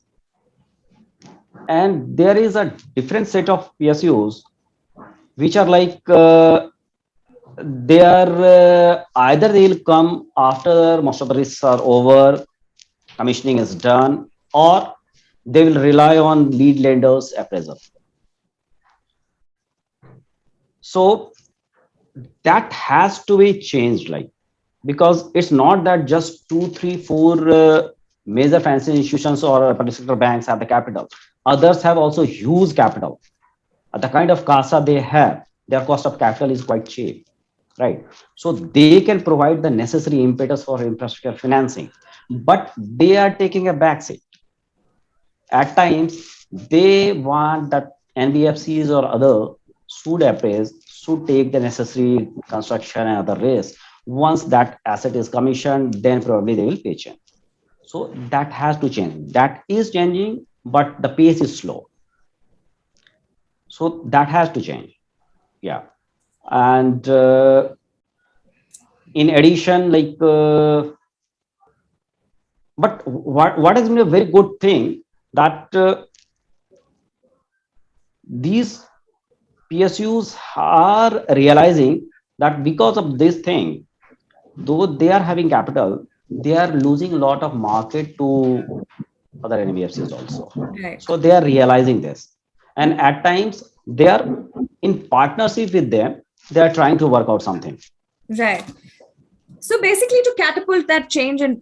B: And there is a different set of PSUs which are like they are either they'll come after most of the risks are over, commissioning is done, or they will rely on lead lenders appraisal. So that has to be changed. Like, because it's not that just two, three, four major financial institutions or particular banks have the capital. Others have also huge capital. The kind of CASA they have, their cost of capital is quite cheap, right? So they can provide the necessary impetus for infrastructure financing, but they are taking a backseat. At times, they want that NBFCs or other should take the necessary construction and other risks. Once that asset is commissioned, then probably they will pitch in. So that has to change. That is changing, but the pace is slow. So that has to change. Yeah. And in addition, but what has been a very good thing that these PSUs are realizing that because of this thing, though they are having capital, they are losing a lot of market to other NBFCs also.
A: Right.
B: So they are realizing this. And at times they are in partnership with them, they are trying to work out something.
A: Right. So basically to catapult that change and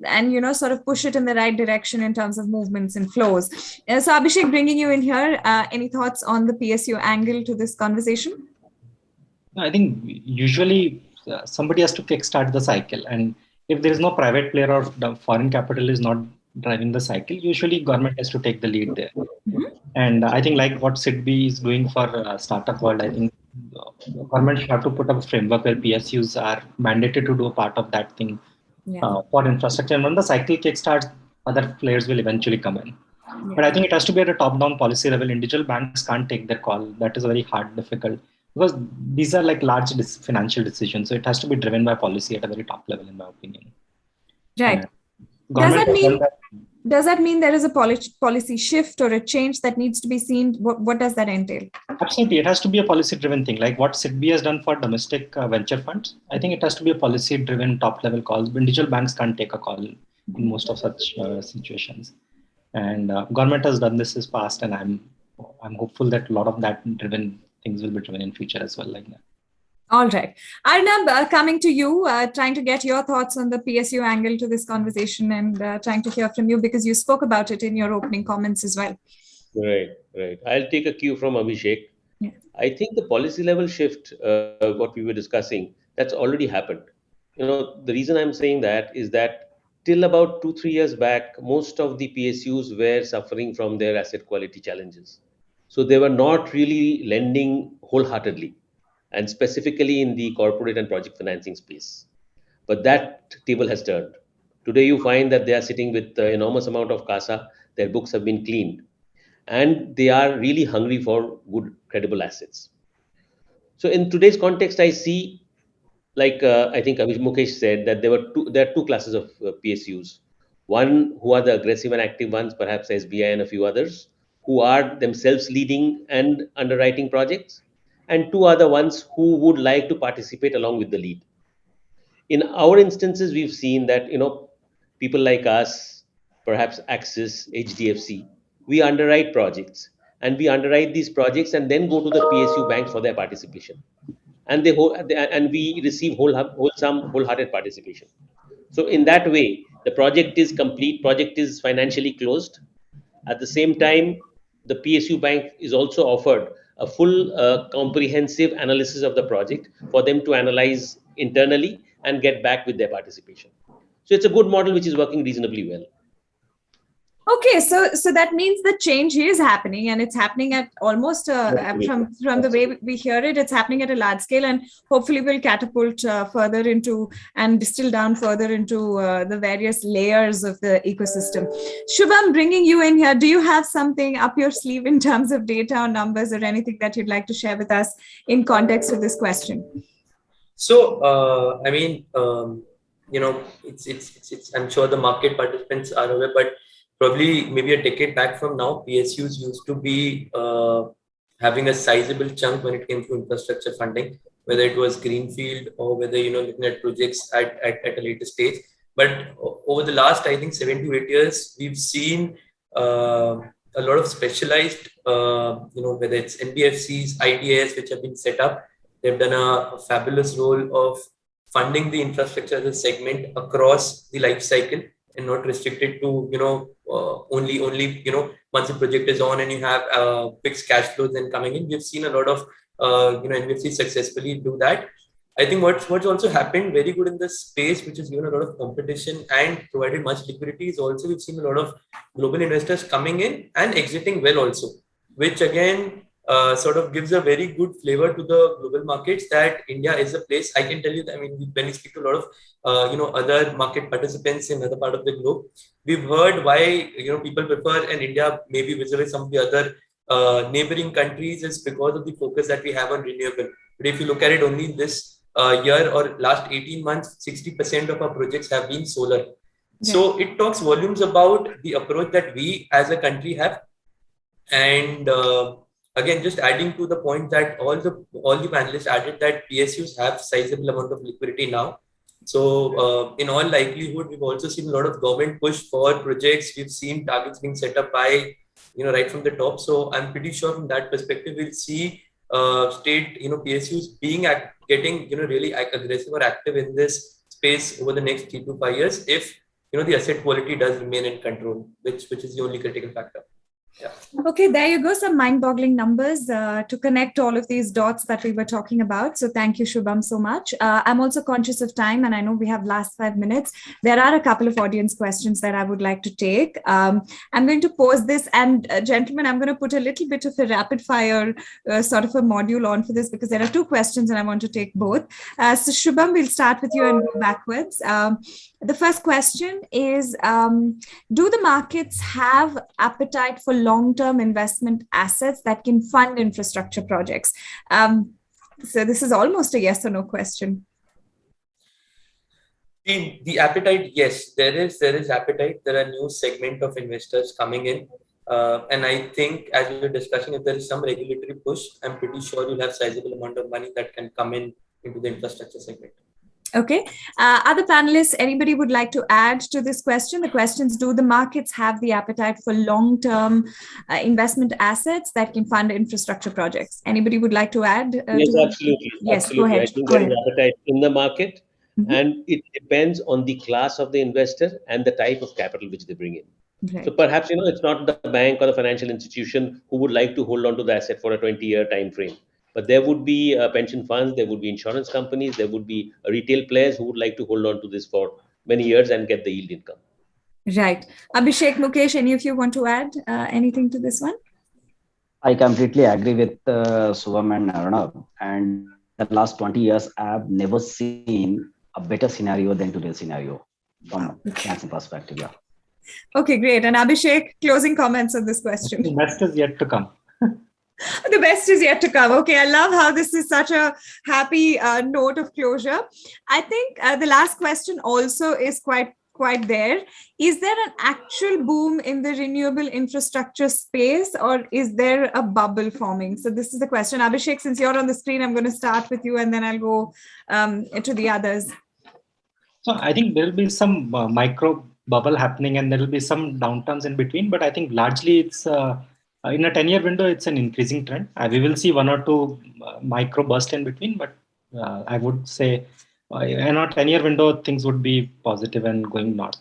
A: sort of push it in the right direction in terms of movements and flows. So Abhishek, bringing you in here, any thoughts on the PSU angle to this conversation?
C: I think usually somebody has to kickstart the cycle, and if there is no private player or the foreign capital is not driving the cycle, usually government has to take the lead there.
A: Mm-hmm.
C: And I think like what SIDBI is doing for startup world, I think government should have to put up a framework where PSUs are mandated to do a part of that thing for infrastructure. And when the cycle kickstarts, other players will eventually come in. Yeah. But I think it has to be at a top-down policy level. Individual banks can't take their call. That is very hard, difficult, because these are like large financial decisions. So it has to be driven by policy at a very top level, in my opinion.
A: Right. Does that mean there is a policy shift or a change that needs to be seen? What does that entail?
C: Absolutely. It has to be a policy-driven thing, like what SIDBI has done for domestic venture funds. I think it has to be a policy-driven top-level call. Individual banks can't take a call in most of such situations. And government has done this in the past, and I'm hopeful that a lot of that driven things will be driven in future as well, like that.
A: All right. Arnab, coming to you, trying to get your thoughts on the PSU angle to this conversation and trying to hear from you because you spoke about it in your opening comments as well.
D: Right. I'll take a cue from Abhishek. Yeah. I think the policy level shift, what we were discussing, that's already happened. The reason I'm saying that is that till about 2-3 years back, most of the PSUs were suffering from their asset quality challenges. So they were not really lending wholeheartedly, and specifically in the corporate and project financing space. But that table has turned. Today, you find that they are sitting with enormous amount of CASA. Their books have been cleaned, and they are really hungry for good, credible assets. So in today's context, I see, like I think Mukesh said, that there are two classes of PSUs. One who are the aggressive and active ones, perhaps SBI and a few others, who are themselves leading and underwriting projects. And two are the ones who would like to participate along with the lead. In our instances, we've seen that people like us, perhaps Axis, HDFC, we underwrite projects, and we underwrite these projects and then go to the PSU banks for their participation, and we receive wholehearted participation. So in that way, the project is complete, project is financially closed. At the same time, the PSU bank is also offered a full comprehensive analysis of the project for them to analyze internally and get back with their participation. So it's a good model which is working reasonably well.
A: Okay, so that means the change is happening, and it's happening at almost from the way we hear it, it's happening at a large scale, and hopefully will catapult further into and distill down further into the various layers of the ecosystem. Shubham, bringing you in here, do you have something up your sleeve in terms of data or numbers or anything that you'd like to share with us in context of this question?
E: So, it's I'm sure the market participants are aware, but probably maybe a decade back from now, PSUs used to be having a sizable chunk when it came to infrastructure funding, whether it was greenfield or whether, looking at projects at a later stage. But over the last, I think, 7 to 8 years, we've seen a lot of specialized, whether it's NBFCs, IDAs, which have been set up. They've done a fabulous role of funding the infrastructure as a segment across the life cycle and not restricted to, only, once the project is on and you have fixed cash flows then coming in. We've seen a lot of, NBFCs successfully do that. I think what's also happened very good in this space, which has given a lot of competition and provided much liquidity, is also we've seen a lot of global investors coming in and exiting well also, which again sort of gives a very good flavor to the global markets that India is a place. I can tell you that, I mean, when we speak to a lot of other market participants in other part of the globe, we've heard why people prefer an India maybe vis-a-vis some of the other neighboring countries is because of the focus that we have on renewable. But if you look at it only this year or last 18 months, 60% of our projects have been solar.
A: Yeah.
E: So it talks volumes about the approach that we as a country have. And again, just adding to the point that all the panelists added that PSUs have sizable amount of liquidity now. So in all likelihood, we've also seen a lot of government push for projects. We've seen targets being set up by, right from the top. So I'm pretty sure from that perspective, we'll see state, PSUs getting, really aggressive or active in this space over the next 3 to 5 years if, the asset quality does remain in control, which is the only critical factor. Yeah.
A: Okay, there you go. Some mind-boggling numbers to connect all of these dots that we were talking about. So thank you, Shubham, so much. I'm also conscious of time, and I know we have last 5 minutes. There are a couple of audience questions that I would like to take. I'm going to pose this, and gentlemen, I'm going to put a little bit of a rapid-fire sort of a module on for this because there are 2 questions, and I want to take both. So Shubham, we'll start with you and go backwards. The first question is, do the markets have appetite for long-term investment assets that can fund infrastructure projects? So this is almost a yes or no question.
E: The appetite, yes, there is appetite. There are new segment of investors coming in. And I think as we were discussing, if there is some regulatory push, I'm pretty sure you'll have sizable amount of money that can come into the infrastructure segment.
A: Okay. Other panelists, anybody would like to add to this question? The questions, do the markets have the appetite for long-term investment assets that can fund infrastructure projects? Anybody would like to add?
D: Yes, absolutely.
A: Yes,
D: absolutely.
A: go ahead.
D: I think there is appetite in the market, and it depends on the class of the investor and the type of capital which they bring in.
A: Right.
D: So perhaps, it's not the bank or the financial institution who would like to hold on to the asset for a 20-year time frame. But there would be pension funds, there would be insurance companies, there would be retail players who would like to hold on to this for many years and get the yield income.
A: Right. Abhishek, Mukesh, any of you want to add anything to this one?
B: I completely agree with Shubham and Arnav. And the last 20 years, I've never seen a better scenario than today's scenario from a financing perspective. Yeah.
A: Okay, great. And Abhishek, closing comments on this question.
C: The best is yet to come.
A: The best is yet to come. Okay, I love how this is such a happy note of closure. I think the last question also is quite there. Is there an actual boom in the renewable infrastructure space, or is there a bubble forming? So this is the question. Abhishek, since you're on the screen, I'm going to start with you and then I'll go to the others.
C: So I think there will be some micro bubble happening and there will be some downturns in between, but I think largely it's in a 10-year window, it's an increasing trend. We will see 1 or 2 micro burst in between, but I would say in a 10-year window, things would be positive and going north.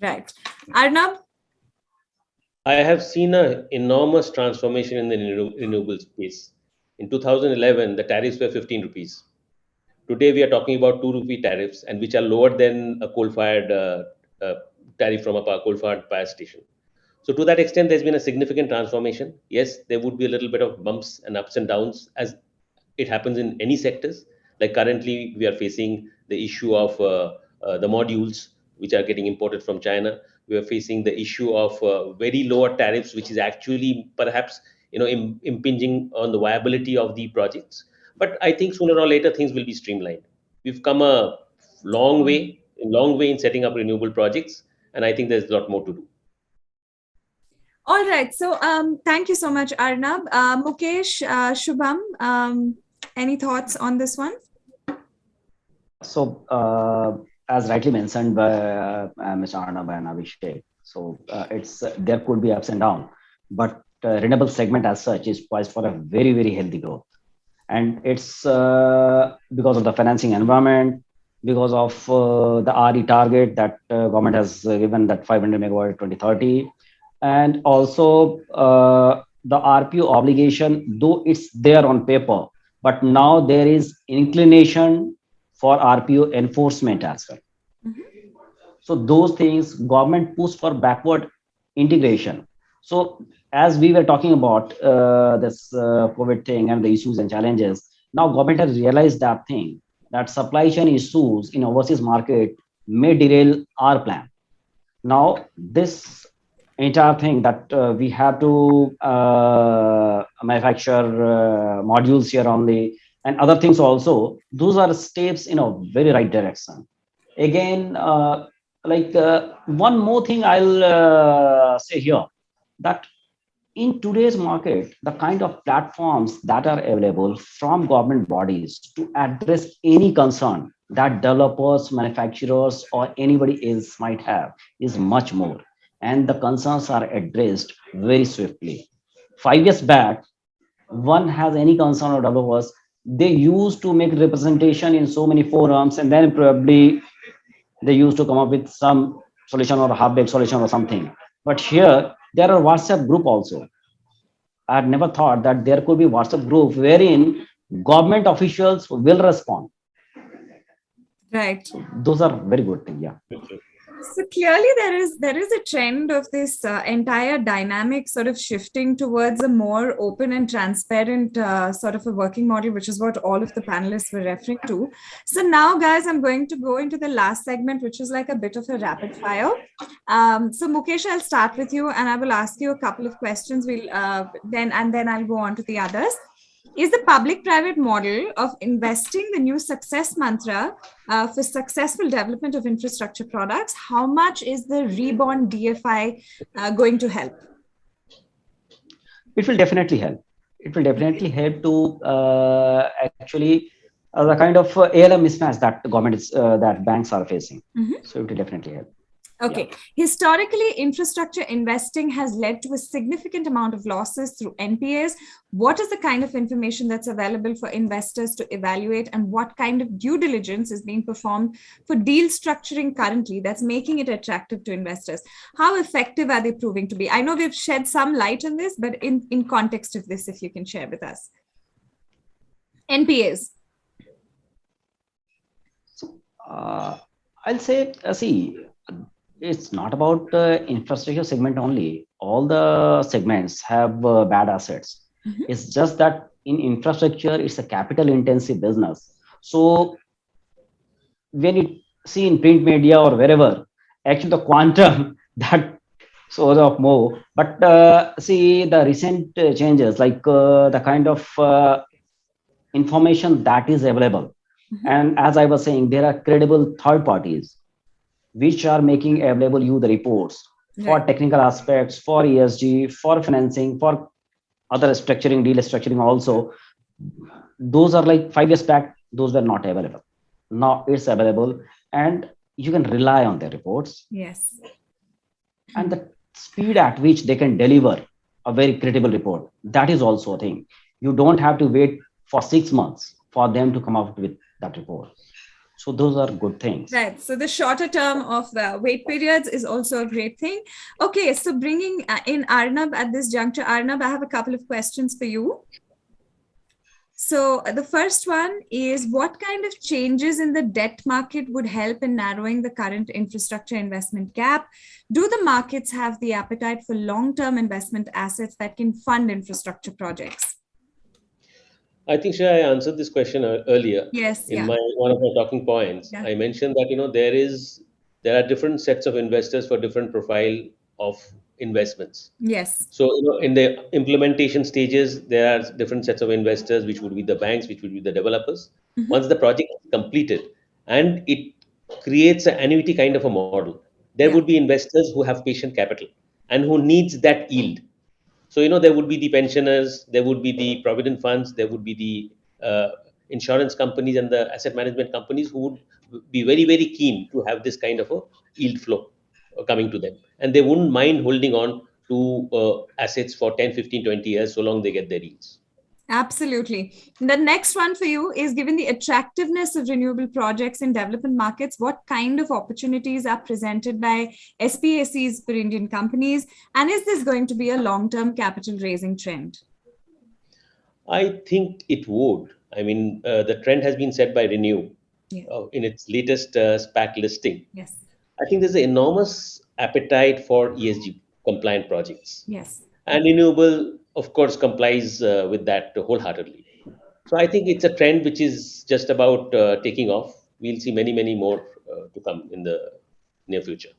A: Right. Arnab?
D: I have seen an enormous transformation in the renewable space. In 2011, the tariffs were 15 rupees. Today, we are talking about 2 rupee tariffs, and which are lower than a coal-fired tariff from a coal-fired power station. So to that extent, there's been a significant transformation. Yes, there would be a little bit of bumps and ups and downs as it happens in any sectors. Like currently, we are facing the issue of the modules, which are getting imported from China. We are facing the issue of very lower tariffs, which is actually perhaps impinging on the viability of the projects. But I think sooner or later, things will be streamlined. We've come a long way in setting up renewable projects, and I think there's a lot more to do.
A: All right. So thank you so much, Arnab. Mukesh, Shubham, any thoughts on this one?
B: So as rightly mentioned by Mr. Arnab and Abhishek, so there could be ups and downs, but renewable segment as such is poised for a very, very healthy growth. And it's because of the financing environment, because of the RE target that government has given, that 500 megawatt 2030, and also the RPO obligation, though it's there on paper, but now there is inclination for RPO enforcement as well. So those things government push for backward integration. So as we were talking about this COVID thing and the issues and challenges, now government has realized that thing, that supply chain issues in overseas market may derail our plan. Now this entire thing that we have to manufacture modules here only and other things also, those are steps in a very right direction. Again, one more thing I'll say here, that in today's market, the kind of platforms that are available from government bodies to address any concern that developers, manufacturers, or anybody else might have is much more. And the concerns are addressed very swiftly. 5 years back, one has any concern or developers, they used to make representation in so many forums, and then probably they used to come up with some solution or a half-baked solution or something. But here, there are WhatsApp group also. I had never thought that there could be WhatsApp group wherein government officials will respond.
A: Right.
B: Those are very good things. Yeah.
A: So clearly there is a trend of this entire dynamic sort of shifting towards a more open and transparent sort of a working model, which is what all of the panelists were referring to. So now, guys, I'm going to go into the last segment, which is like a bit of a rapid fire. So Mukesh, I'll start with you and I will ask you a couple of questions. We'll then I'll go on to the others. Is the public-private model of investing the new success mantra for successful development of infrastructure products? How much is the reborn DFI going to help?
B: It will definitely help. It will definitely help to actually the kind of ALM mismatch that the government is that banks are facing. So it will definitely help.
A: Okay. Yeah. Historically, infrastructure investing has led to a significant amount of losses through NPAs. What is the kind of information that's available for investors to evaluate, and what kind of due diligence is being performed for deal structuring currently that's making it attractive to investors? How effective are they proving to be? I know we've shed some light on this, but in context of this, if you can share with us. NPAs.
B: I'll say, see, it's not about infrastructure segment only. All the segments have bad assets. It's just that in infrastructure, it's a capital intensive business. So when you see in print media or wherever, actually the quantum that shows up more. But see the recent changes, like the kind of information that is available. And as I was saying, there are credible third parties which are making available you the reports for technical aspects, for ESG, for financing, for other structuring, deal structuring also. Those are like 5 years back, those were not available. Now it's available and you can rely on their reports.
A: Yes.
B: And the speed at which they can deliver a very credible report, that is also a thing. You don't have to wait for 6 months for them to come up with that report. So those are good things.
A: Right. So the shorter term of the wait periods is also a great thing. Okay. So bringing in Arnab at this juncture, Arnab, I have a couple of questions for you. So the first one is, what kind of changes in the debt market would help in narrowing the current infrastructure investment gap? Do the markets have the appetite for long-term investment assets that can fund infrastructure projects?
D: I think, Shreya, I answered this question earlier.
A: Yes.
D: In one of my talking points. Yeah. I mentioned that there are different sets of investors for different profile of investments.
A: Yes.
D: So in the implementation stages, there are different sets of investors, which would be the banks, which would be the developers. Once the project is completed and it creates an annuity kind of a model, there would be investors who have patient capital and who needs that yield. So, there would be the pensioners, there would be the provident funds, there would be the insurance companies and the asset management companies who would be very, very keen to have this kind of a yield flow coming to them. And they wouldn't mind holding on to assets for 10, 15, 20 years, so long they get their yields.
A: Absolutely. The next one for you is, given the attractiveness of renewable projects in development markets, what kind of opportunities are presented by SPACs for Indian companies? And is this going to be a long-term capital raising trend?
D: I think it would. I mean, the trend has been set by Renew in its latest SPAC listing.
A: Yes.
D: I think there's an enormous appetite for ESG compliant projects.
A: Yes.
D: And renewable, of course, complies with that wholeheartedly. So I think it's a trend which is just about taking off. We'll see many, many more to come in the near future.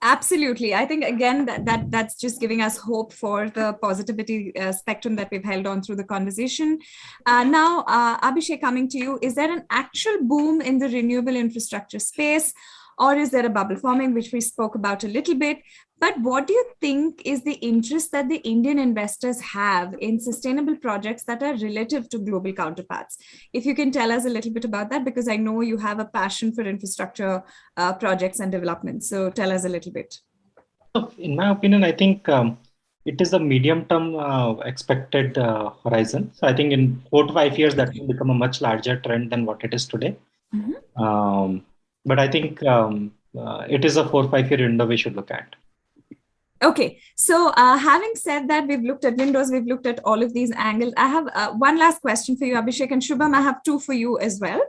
A: Absolutely. I think, again, that's just giving us hope for the positivity spectrum that we've held on through the conversation. Now, Abhishek, coming to you, is there an actual boom in the renewable infrastructure space, or is there a bubble forming, which we spoke about a little bit? But what do you think is the interest that the Indian investors have in sustainable projects that are relative to global counterparts? If you can tell us a little bit about that, because I know you have a passion for infrastructure projects and development. So tell us a little bit.
C: In my opinion, I think it is a medium-term expected horizon. So I think in 4 to 5 years, that will become a much larger trend than what it is today. Mm-hmm. But I think it is a 4 or 5 year window we should look at.
A: Okay, so having said that, we've looked at windows, we've looked at all of these angles. I have one last question for you, Abhishek, and Shubham, I have two for you as well.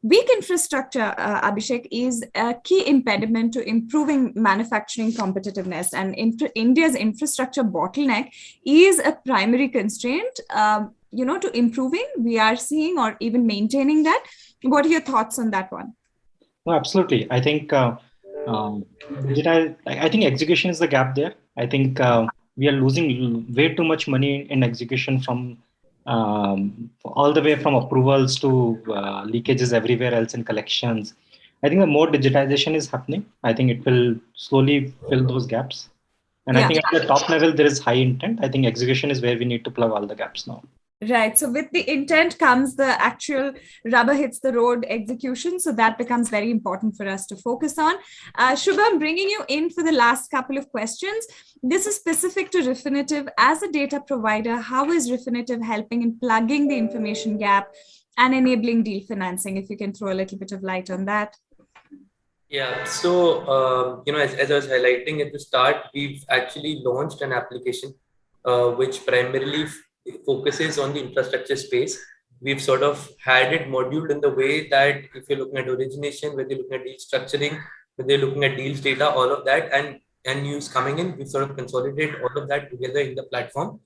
A: Weak infrastructure, Abhishek, is a key impediment to improving manufacturing competitiveness, and India's infrastructure bottleneck is a primary constraint, to improving. We are seeing or even maintaining that. What are your thoughts on that one?
C: No, absolutely. I think I think execution is the gap there. I think we are losing way too much money in execution, from all the way from approvals to leakages everywhere else in collections. I think the more digitization is happening, I think it will slowly fill those gaps. And I think at the top level, there is high intent. I think execution is where we need to plug all the gaps now.
A: Right. So with the intent comes the actual rubber hits the road execution. So that becomes very important for us to focus on. Shubham, bringing you in for the last couple of questions. This is specific to Refinitiv. As a data provider, how is Refinitiv helping in plugging the information gap and enabling deal financing? If you can throw a little bit of light on that.
E: Yeah, so, as I was highlighting at the start, we've actually launched an application which primarily focuses on the infrastructure space. We've sort of had it moduled in the way that if you're looking at origination, whether you're looking at deal structuring, whether you're looking at deals data, all of that, and news coming in, we sort of consolidate all of that together in the platform.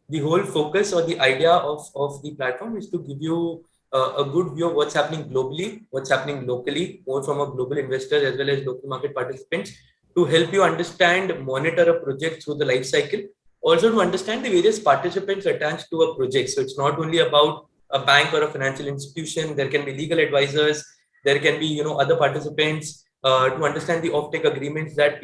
E: The whole focus or the idea of the platform is to give you a good view of what's happening globally, what's happening locally, more from a global investor as well as local market participants, to help you understand, monitor a project through the life cycle. Also to understand the various participants attached to a project. So it's not only about a bank or a financial institution. There can be legal advisors. There can be, other participants to understand the offtake agreements that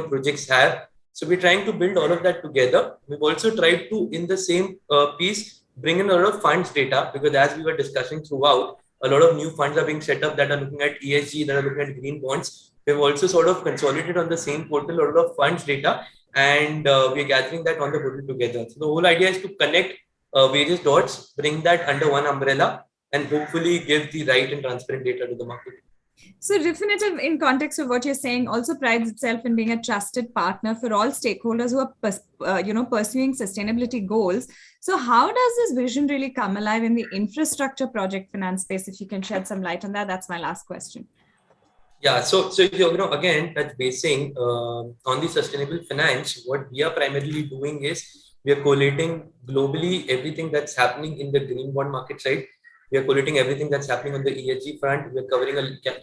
E: projects have. So we're trying to build all of that together. We've also tried to, in the same piece, bring in a lot of funds data, because as we were discussing throughout, a lot of new funds are being set up that are looking at ESG, that are looking at green bonds. We've also sort of consolidated on the same portal a lot of funds data, and we're gathering that on the portal together. So the whole idea is to connect various dots, bring that under one umbrella, and hopefully give the right and transparent data to the market.
A: So Refinitiv, in context of what you're saying, also prides itself in being a trusted partner for all stakeholders who are pursuing sustainability goals. So how does this vision really come alive in the infrastructure project finance space? If you can shed some light on that, that's my last question.
E: Yeah, so again, touch basing on the sustainable finance, what we are primarily doing is we are collating globally everything that's happening in the green bond market side. We are collating everything that's happening on the ESG front. We're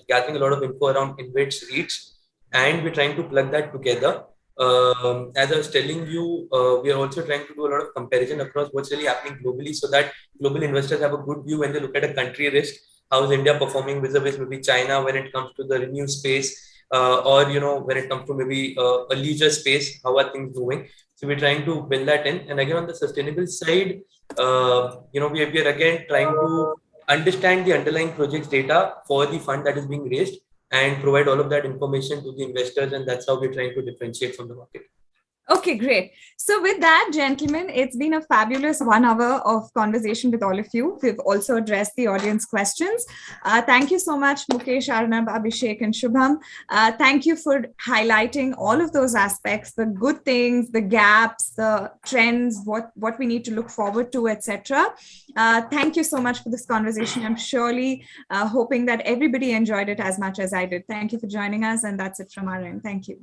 E: gathering a lot of info around InvITs, REITs, and we're trying to plug that together. As I was telling you, we are also trying to do a lot of comparison across what's really happening globally, so that global investors have a good view when they look at a country risk. How is India performing vis-a-vis maybe China when it comes to the renew space, or when it comes to maybe a leisure space? How are things moving? So we're trying to build that in. And again, on the sustainable side, we are again trying to understand the underlying projects data for the fund that is being raised and provide all of that information to the investors. And that's how we're trying to differentiate from the market.
A: Okay, great. So with that, gentlemen, it's been a fabulous 1 hour of conversation with all of you. We've also addressed the audience questions. Thank you so much, Mukesh, Arnab, Abhishek, and Shubham. Thank you for highlighting all of those aspects, the good things, the gaps, the trends, what we need to look forward to, etc. Thank you so much for this conversation. I'm surely hoping that everybody enjoyed it as much as I did. Thank you for joining us, and that's it from our end. Thank you.